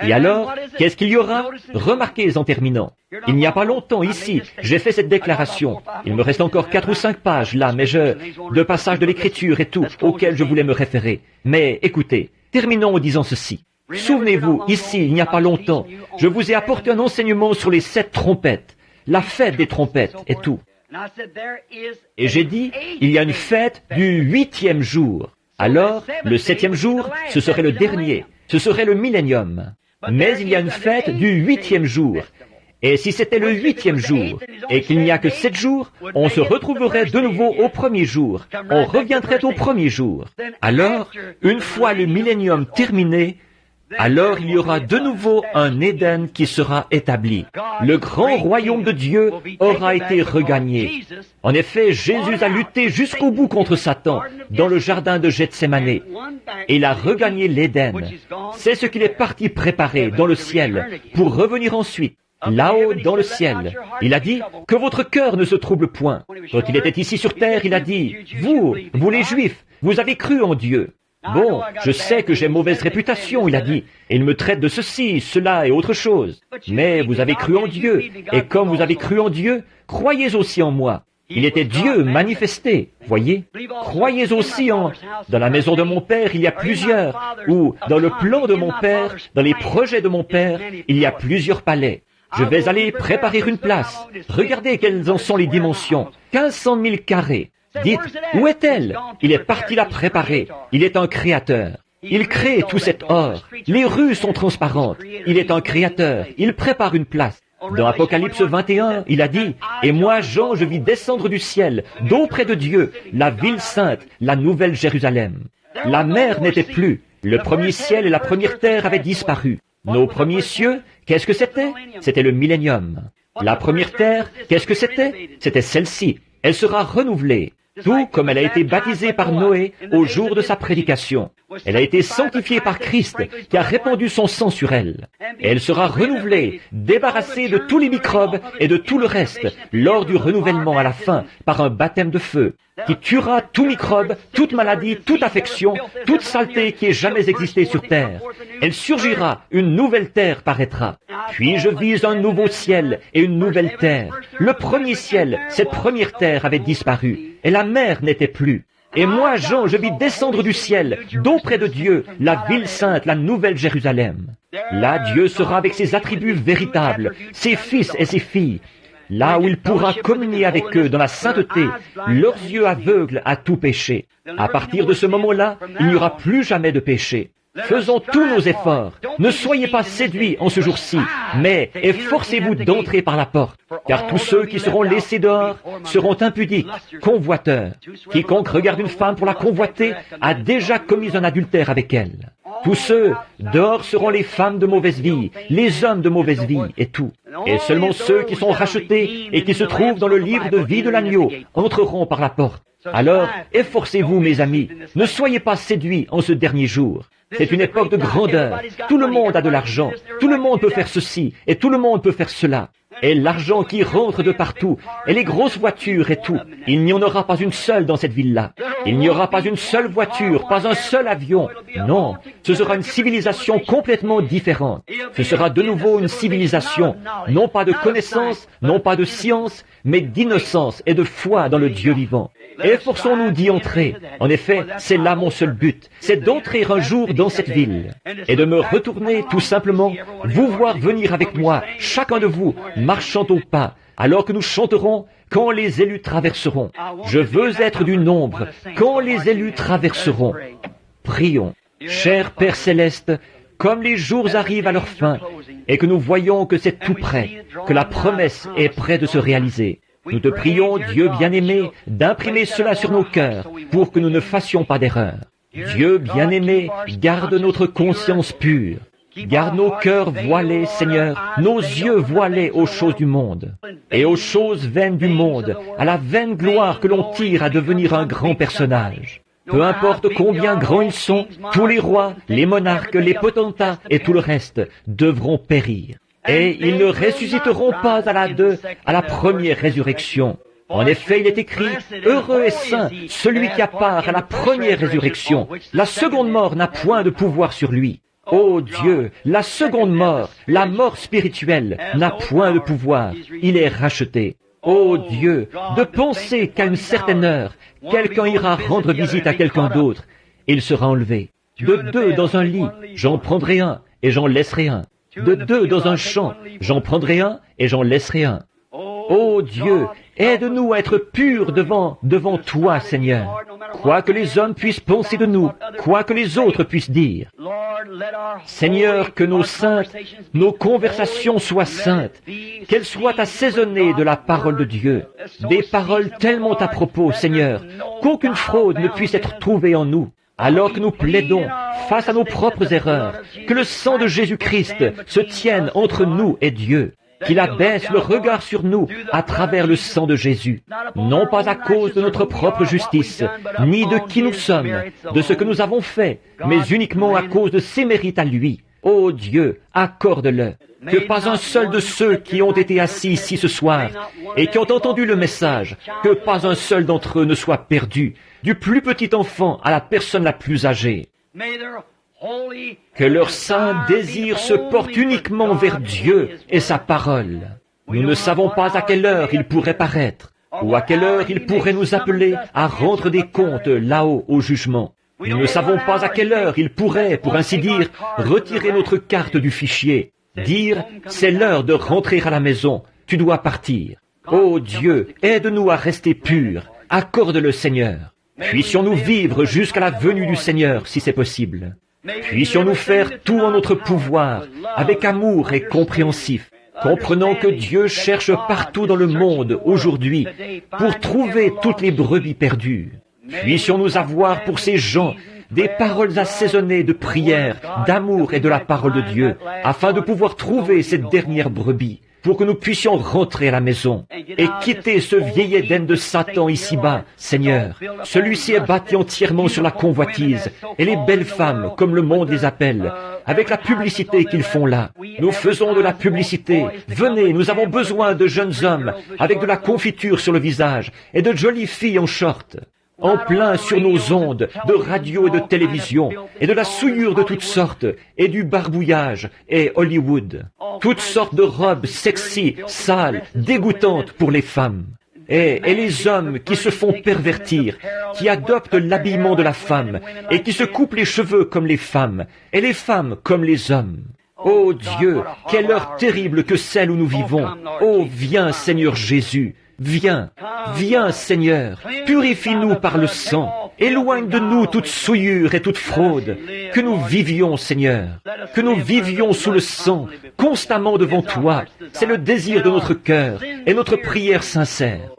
Et alors, qu'est-ce qu'il y aura? Remarquez en terminant. Il n'y a pas longtemps, ici, j'ai fait cette déclaration. Il me reste encore 4 ou 5 pages là, mais de passages de l'Écriture et tout, auxquels je voulais me référer. Mais écoutez, terminons en disant ceci. Souvenez-vous, ici, il n'y a pas longtemps, je vous ai apporté un enseignement sur les 7 trompettes, la fête des trompettes et tout. Et j'ai dit, il y a une fête du 8e jour. Alors, le 7e jour, ce serait le dernier, ce serait le millénium. Mais il y a une fête du 8e jour. Et si c'était le 8e jour, et qu'il n'y a que 7 jours, on se retrouverait de nouveau au premier jour. On reviendrait au premier jour. Alors, une fois le millénium terminé, alors il y aura de nouveau un Éden qui sera établi. Le grand royaume de Dieu aura été regagné. En effet, Jésus a lutté jusqu'au bout contre Satan dans le jardin de Gethsémane. Et il a regagné l'Éden. C'est ce qu'il est parti préparer dans le ciel pour revenir ensuite. Là-haut, dans le ciel, il a dit que votre cœur ne se trouble point. Quand il était ici sur terre, il a dit, vous les Juifs, vous avez cru en Dieu. Bon, je sais que j'ai mauvaise réputation, il a dit, et il me traite de ceci, cela et autre chose. Mais vous avez cru en Dieu, et comme vous avez cru en Dieu, croyez aussi en moi. Il était Dieu manifesté, voyez. Croyez aussi dans la maison de mon Père, il y a plusieurs, ou dans le plan de mon Père, dans les projets de mon Père, il y a plusieurs palais. Je vais aller préparer une place. Regardez quelles en sont les dimensions. 1500 000 carrés. Dites, où est-elle? Il est parti la préparer. Il est un créateur. Il crée tout cet or. Les rues sont transparentes. Il est un créateur. Il prépare une place. Dans Apocalypse 21, il a dit, « Et moi, Jean, je vis descendre du ciel, d'auprès de Dieu, la ville sainte, la nouvelle Jérusalem. » La mer n'était plus. Le premier ciel et la première terre avaient disparu. Nos premiers cieux, qu'est-ce que c'était? C'était le millénium. La première terre, qu'est-ce que c'était? C'était celle-ci. Elle sera renouvelée. tout comme elle a été baptisée par Noé au jour de sa prédication. Elle a été sanctifiée par Christ qui a répandu son sang sur elle. Et elle sera renouvelée, débarrassée de tous les microbes et de tout le reste lors du renouvellement à la fin par un baptême de feu qui tuera tout microbe, toute maladie, toute affection, toute saleté qui ait jamais existé sur terre. Elle surgira, une nouvelle terre paraîtra. Puis je vise un nouveau ciel et une nouvelle terre. Le premier ciel, cette première terre avait disparu et la mer n'était plus. Et moi, Jean, je vis descendre du ciel, d'auprès de Dieu, la ville sainte, la nouvelle Jérusalem. Là, Dieu sera avec ses attributs véritables, ses fils et ses filles. Là où il pourra communier avec eux dans la sainteté, leurs yeux aveugles à tout péché. À partir de ce moment-là, il n'y aura plus jamais de péché. Faisons tous nos efforts. Ne soyez pas séduits en ce jour-ci, mais efforcez-vous d'entrer par la porte, car tous ceux qui seront laissés dehors seront impudiques, convoiteurs. Quiconque regarde une femme pour la convoiter a déjà commis un adultère avec elle. Tous ceux dehors seront les femmes de mauvaise vie, les hommes de mauvaise vie et tout. Et seulement ceux qui sont rachetés et qui se trouvent dans le livre de vie de l'agneau entreront par la porte. Alors, efforcez-vous, mes amis, ne soyez pas séduits en ce dernier jour. C'est une époque de grandeur. Tout le monde a de l'argent. Tout le monde peut faire ceci et tout le monde peut faire cela. Et l'argent qui rentre de partout, et les grosses voitures et tout. Il n'y en aura pas une seule dans cette ville-là. Il n'y aura pas une seule voiture, pas un seul avion. Non, ce sera une civilisation complètement différente. Ce sera de nouveau une civilisation, non pas de connaissance, non pas de science, mais d'innocence et de foi dans le Dieu vivant. Efforçons-nous d'y entrer. En effet, c'est là mon seul but, c'est d'entrer un jour dans cette ville et de me retourner tout simplement, vous voir venir avec moi, chacun de vous, marchant au pas, alors que nous chanterons « Quand les élus traverseront ». Je veux être du nombre, quand les élus traverseront. Prions. Cher Père Céleste, comme les jours arrivent à leur fin et que nous voyons que c'est tout près, que la promesse est près de se réaliser, nous te prions, Dieu bien-aimé, d'imprimer cela sur nos cœurs pour que nous ne fassions pas d'erreur. Dieu bien-aimé, garde notre conscience pure. Garde nos cœurs voilés, Seigneur, nos yeux voilés aux choses du monde et aux choses vaines du monde, à la vaine gloire que l'on tire à devenir un grand personnage. Peu importe combien grands ils sont, tous les rois, les monarques, les potentats et tout le reste devront périr. Et ils ne ressusciteront pas à la première résurrection. En effet, il est écrit, « Heureux et saint celui qui a part à la première résurrection. La seconde mort n'a point de pouvoir sur lui. » Ô Dieu, la seconde mort, la mort spirituelle, n'a point de pouvoir. Il est racheté. Ô Dieu, de penser qu'à une certaine heure, quelqu'un ira rendre visite à quelqu'un d'autre, et il sera enlevé. De deux dans un lit, j'en prendrai un, et j'en laisserai un. De deux dans un champ, j'en prendrai un, et j'en laisserai un. Ô Dieu, aide-nous à être purs devant toi, Seigneur. Quoi que les hommes puissent penser de nous, quoi que les autres puissent dire. Seigneur, que nos conversations soient saintes, qu'elles soient assaisonnées de la parole de Dieu, des paroles tellement à propos, Seigneur, qu'aucune fraude ne puisse être trouvée en nous. Alors que nous plaidons face à nos propres erreurs, que le sang de Jésus-Christ se tienne entre nous et Dieu. Qu'il abaisse le regard sur nous à travers le sang de Jésus, non pas à cause de notre propre justice, ni de qui nous sommes, de ce que nous avons fait, mais uniquement à cause de ses mérites à lui. Ô Dieu, accorde-le. Que pas un seul de ceux qui ont été assis ici ce soir et qui ont entendu le message, que pas un seul d'entre eux ne soit perdu, du plus petit enfant à la personne la plus âgée. Que leur saint désir se porte uniquement vers Dieu et sa parole. Nous ne savons pas à quelle heure il pourrait paraître, ou à quelle heure il pourrait nous appeler à rendre des comptes là-haut au jugement. Nous ne savons pas à quelle heure il pourrait, pour ainsi dire, retirer notre carte du fichier, dire « c'est l'heure de rentrer à la maison, tu dois partir ». Ô Dieu, aide-nous à rester purs, accorde-le Seigneur. Puissions-nous vivre jusqu'à la venue du Seigneur, si c'est possible. Puissions-nous faire tout en notre pouvoir, avec amour et compréhensif, comprenant que Dieu cherche partout dans le monde, aujourd'hui, pour trouver toutes les brebis perdues. Puissions-nous avoir pour ces gens des paroles assaisonnées de prière, d'amour et de la parole de Dieu, afin de pouvoir trouver cette dernière brebis, pour que nous puissions rentrer à la maison et quitter ce vieil Éden de Satan ici-bas, Seigneur. Celui-ci est bâti entièrement sur la convoitise et les belles femmes, comme le monde les appelle, avec la publicité qu'ils font là. Nous faisons de la publicité. Venez, nous avons besoin de jeunes hommes avec de la confiture sur le visage et de jolies filles en short. En plein sur nos ondes de radio et de télévision, et de la souillure de toutes sortes, et du barbouillage, et Hollywood. Toutes sortes de robes sexy, sales, dégoûtantes pour les femmes. Et les hommes qui se font pervertir, qui adoptent l'habillement de la femme, et qui se coupent les cheveux comme les femmes, et les femmes comme les hommes. Ô Dieu, quelle heure terrible que celle où nous vivons. Oh, viens, Seigneur Jésus. Viens, viens Seigneur, purifie-nous par le sang, éloigne de nous toute souillure et toute fraude, que nous vivions Seigneur, que nous vivions sous le sang, constamment devant toi, c'est le désir de notre cœur et notre prière sincère.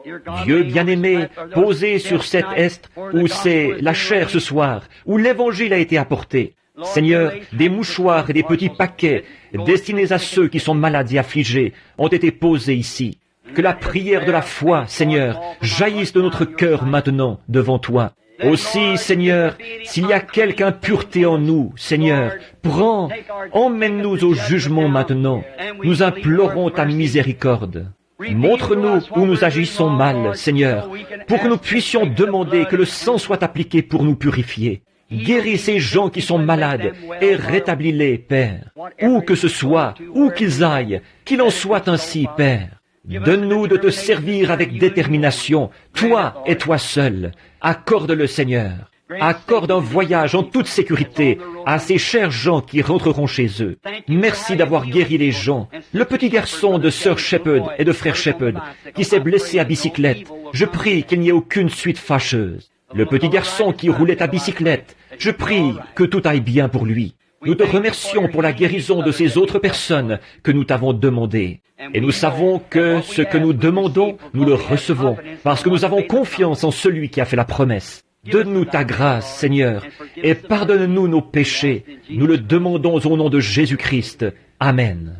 Dieu bien-aimé, posé sur cette est où c'est la chair ce soir, où l'évangile a été apporté. Seigneur, des mouchoirs et des petits paquets destinés à ceux qui sont malades et affligés ont été posés ici. Que la prière de la foi, Seigneur, jaillisse de notre cœur maintenant devant toi. Aussi, Seigneur, s'il y a quelque impureté en nous, Seigneur, prends, emmène-nous au jugement maintenant. Nous implorons ta miséricorde. Montre-nous où nous agissons mal, Seigneur, pour que nous puissions demander que le sang soit appliqué pour nous purifier. Guéris ces gens qui sont malades et rétablis-les, Père. Où que ce soit, où qu'ils aillent, qu'il en soit ainsi, Père. Donne-nous de te servir avec détermination, toi et toi seul. Accorde-le, Seigneur. Accorde un voyage en toute sécurité à ces chers gens qui rentreront chez eux. Merci d'avoir guéri les gens. Le petit garçon de sœur Shepherd et de frère Shepherd qui s'est blessé à bicyclette, je prie qu'il n'y ait aucune suite fâcheuse. Le petit garçon qui roulait à bicyclette, je prie que tout aille bien pour lui. Nous te remercions pour la guérison de ces autres personnes que nous t'avons demandé. Et nous savons que ce que nous demandons, nous le recevons, parce que nous avons confiance en celui qui a fait la promesse. Donne-nous ta grâce, Seigneur, et pardonne-nous nos péchés. Nous le demandons au nom de Jésus-Christ. Amen.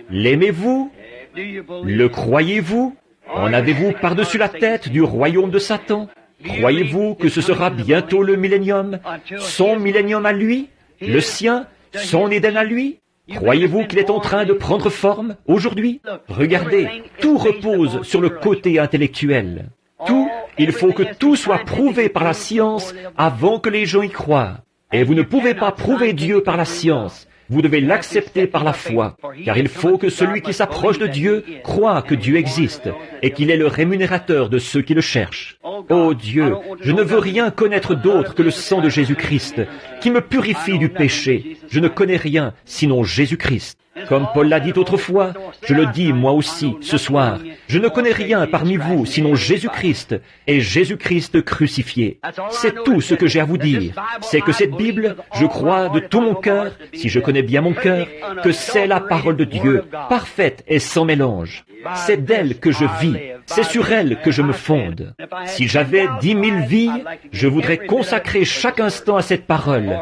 L'aimez-vous? Le croyez-vous? En avez-vous par-dessus la tête du royaume de Satan? Croyez-vous que ce sera bientôt le millénium? Son millénium à lui? Le sien? Son Éden à lui? Croyez-vous qu'il est en train de prendre forme aujourd'hui? Regardez, tout repose sur le côté intellectuel. Tout, il faut que tout soit prouvé par la science avant que les gens y croient. Et vous ne pouvez pas prouver Dieu par la science. Vous devez l'accepter par la foi, car il faut que celui qui s'approche de Dieu croie que Dieu existe et qu'il est le rémunérateur de ceux qui le cherchent. Ô Dieu, je ne veux rien connaître d'autre que le sang de Jésus-Christ, qui me purifie du péché. Je ne connais rien sinon Jésus-Christ. Comme Paul l'a dit autrefois, je le dis moi aussi ce soir, je ne connais rien parmi vous sinon Jésus-Christ et Jésus-Christ crucifié. C'est tout ce que j'ai à vous dire. C'est que cette Bible, je crois de tout mon cœur, si je connais bien mon cœur, que c'est la parole de Dieu, parfaite et sans mélange. C'est d'elle que je vis, c'est sur elle que je me fonde. Si j'avais 10 000 vies, je voudrais consacrer chaque instant à cette parole,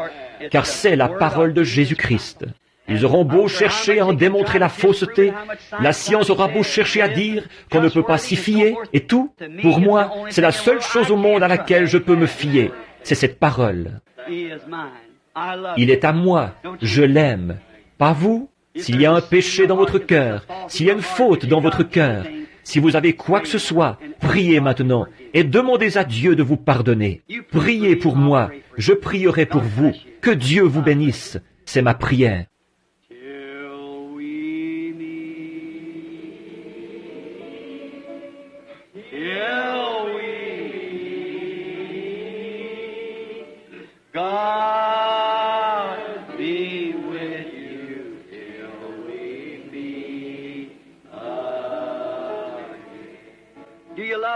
car c'est la parole de Jésus-Christ. Ils auront beau chercher à en démontrer la fausseté, la science aura beau chercher à dire qu'on ne peut pas s'y fier et tout. Pour moi, c'est la seule chose au monde à laquelle je peux me fier. C'est cette parole. Il est à moi, je l'aime. Pas vous? S'il y a un péché dans votre cœur, s'il y a une faute dans votre cœur, si vous avez quoi que ce soit, priez maintenant et demandez à Dieu de vous pardonner. Priez pour moi, je prierai pour vous. Que Dieu vous bénisse. C'est ma prière.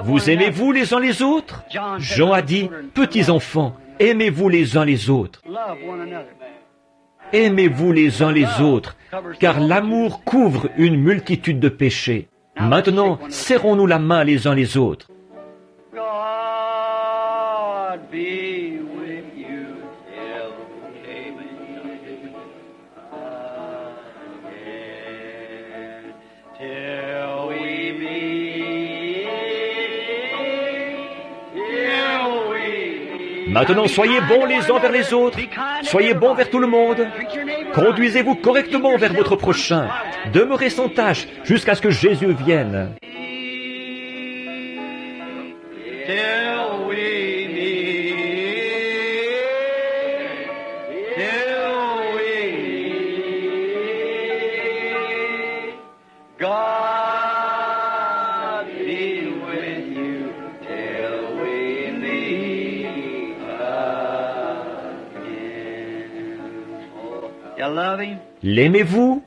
Vous aimez-vous les uns les autres? Jean a dit, petits enfants, aimez-vous les uns les autres. Aimez-vous les uns les autres, car l'amour couvre une multitude de péchés. Maintenant, serrons-nous la main les uns les autres. Maintenant, soyez bons les uns vers les autres. Soyez bons vers tout le monde. Conduisez-vous correctement vers votre prochain. Demeurez sans tâche jusqu'à ce que Jésus vienne. L'aimez-vous?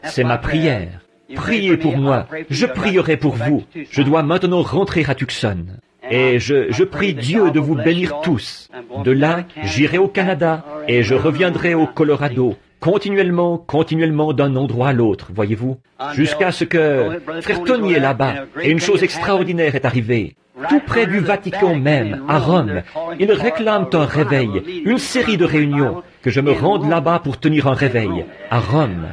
C'est ma prière. Priez pour moi. Je prierai pour vous. Je dois maintenant rentrer à Tucson. Et je prie Dieu de vous bénir tous. De là, j'irai au Canada et je reviendrai au Colorado. Continuellement d'un endroit à l'autre, voyez-vous. Jusqu'à ce que Frère Tony est là-bas. Et une chose extraordinaire est arrivée. Tout près du Vatican même, à Rome, ils réclament un réveil, une série de réunions, que je me rende là-bas pour tenir un réveil. À Rome.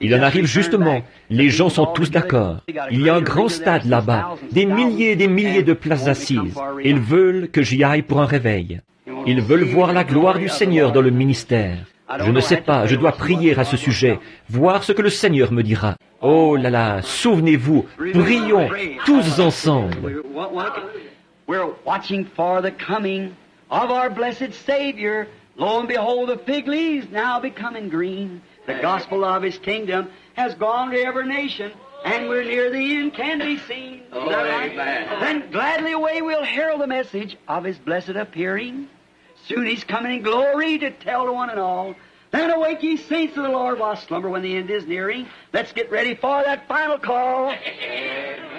Il en arrive justement, les gens sont tous d'accord. Il y a un grand stade là-bas, des milliers et des milliers de places assises. Ils veulent que j'y aille pour un réveil. Ils veulent voir la gloire du Seigneur dans le ministère. Je ne sais pas, je dois prier à ce sujet, voir ce que le Seigneur me dira. Oh là là, souvenez-vous, prions tous ensemble. We're watching for the coming of our blessed Savior. Lo and behold, the fig leaves now becoming green. The gospel of His kingdom has gone to every nation, and we're near the end, can be seen. Is that right? Then gladly away we'll herald the message of His blessed appearing. Soon He's coming in glory to tell to one and all. Then awake ye saints of the Lord while slumber when the end is nearing. Let's get ready for that final call.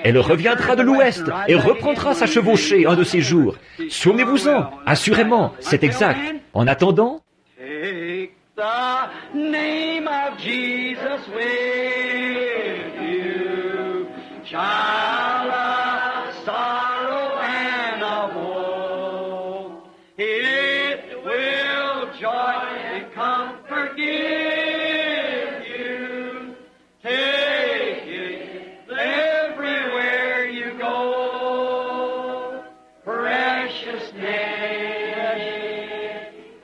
Elle reviendra de l'ouest et reprendra sa chevauchée un de ces jours. Souvenez-vous-en, assurément, c'est exact. En attendant, Take the name of Jesus with you, child of sorrow and of woe. It will joy and comfort give you. Take it everywhere you go. Precious name,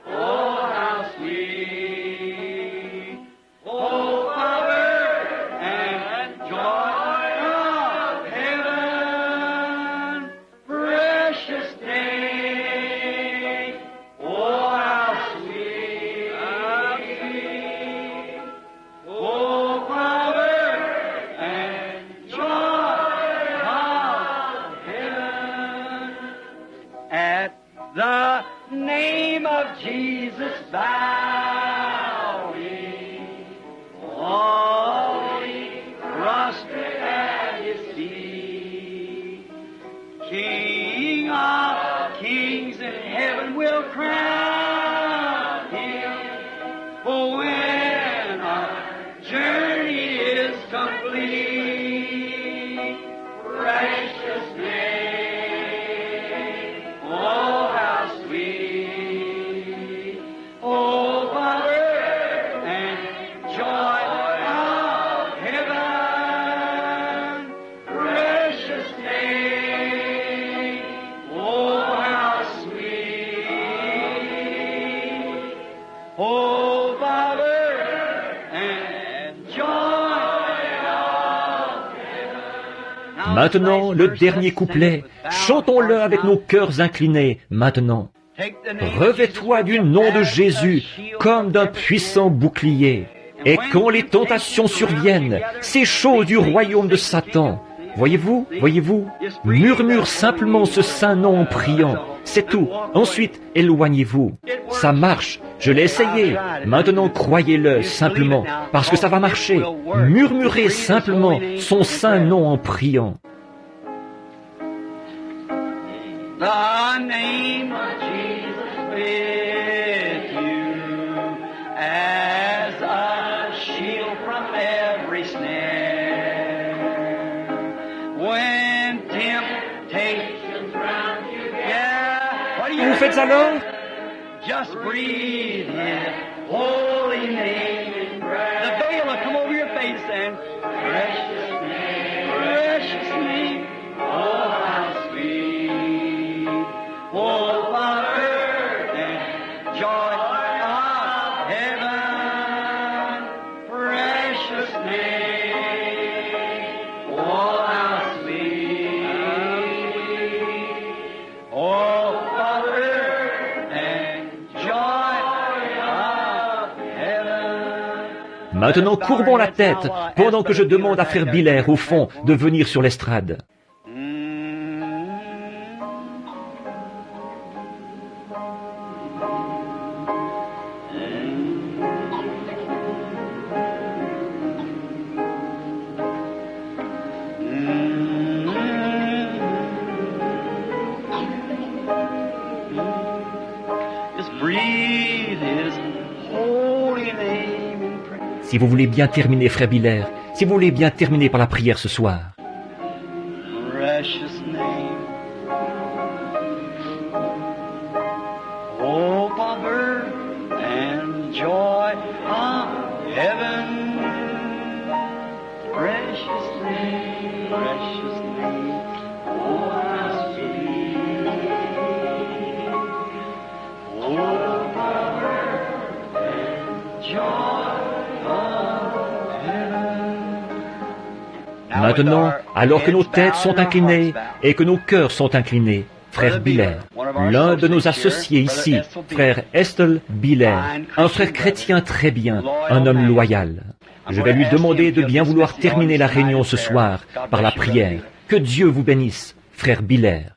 oh how sweet, oh power and joy of heaven. Precious name, oh how sweet, oh power and joy of heaven. At the name of Jesus bowing, falling prostrate at His feet. King of kings in heaven will crown Him. For when our journey is complete, precious name, oh how sweet, oh power and joy of heaven. Precious name, oh how sweet, oh power and joy of heaven. maintenant le dernier couplet. Chantons-le avec nos cœurs inclinés, maintenant. Revêt-toi du nom de Jésus comme d'un puissant bouclier. Et quand les tentations surviennent, ces choses du royaume de Satan, voyez-vous, murmure simplement ce saint nom en priant. C'est tout. Ensuite, éloignez-vous. Ça marche. Je l'ai essayé. Maintenant, croyez-le simplement, parce que ça va marcher. Murmurez simplement son saint nom en priant. The name of Jesus with you as a shield from every snare. When temptations round you gather, what do Vous faites alors? Just breathe His holy name in prayer. The veil will come over your face and precious name, oh how sweet, oh Father Maintenant, courbons la tête pendant que je demande à Frère Biller, au fond, de venir sur l'estrade. Si vous voulez bien terminer, Frère Biller, si vous voulez bien terminer par la prière ce soir. Precious name, hope of earth and joy of heaven. Precious name, oh how sweet. Hope of earth and joy. Maintenant, alors que nos têtes sont inclinées et que nos cœurs sont inclinés, Frère Biller, l'un de nos associés ici, Frère Estel Biller, un frère chrétien très bien, un homme loyal, je vais lui demander de bien vouloir terminer la réunion ce soir par la prière. Que Dieu vous bénisse, Frère Biller.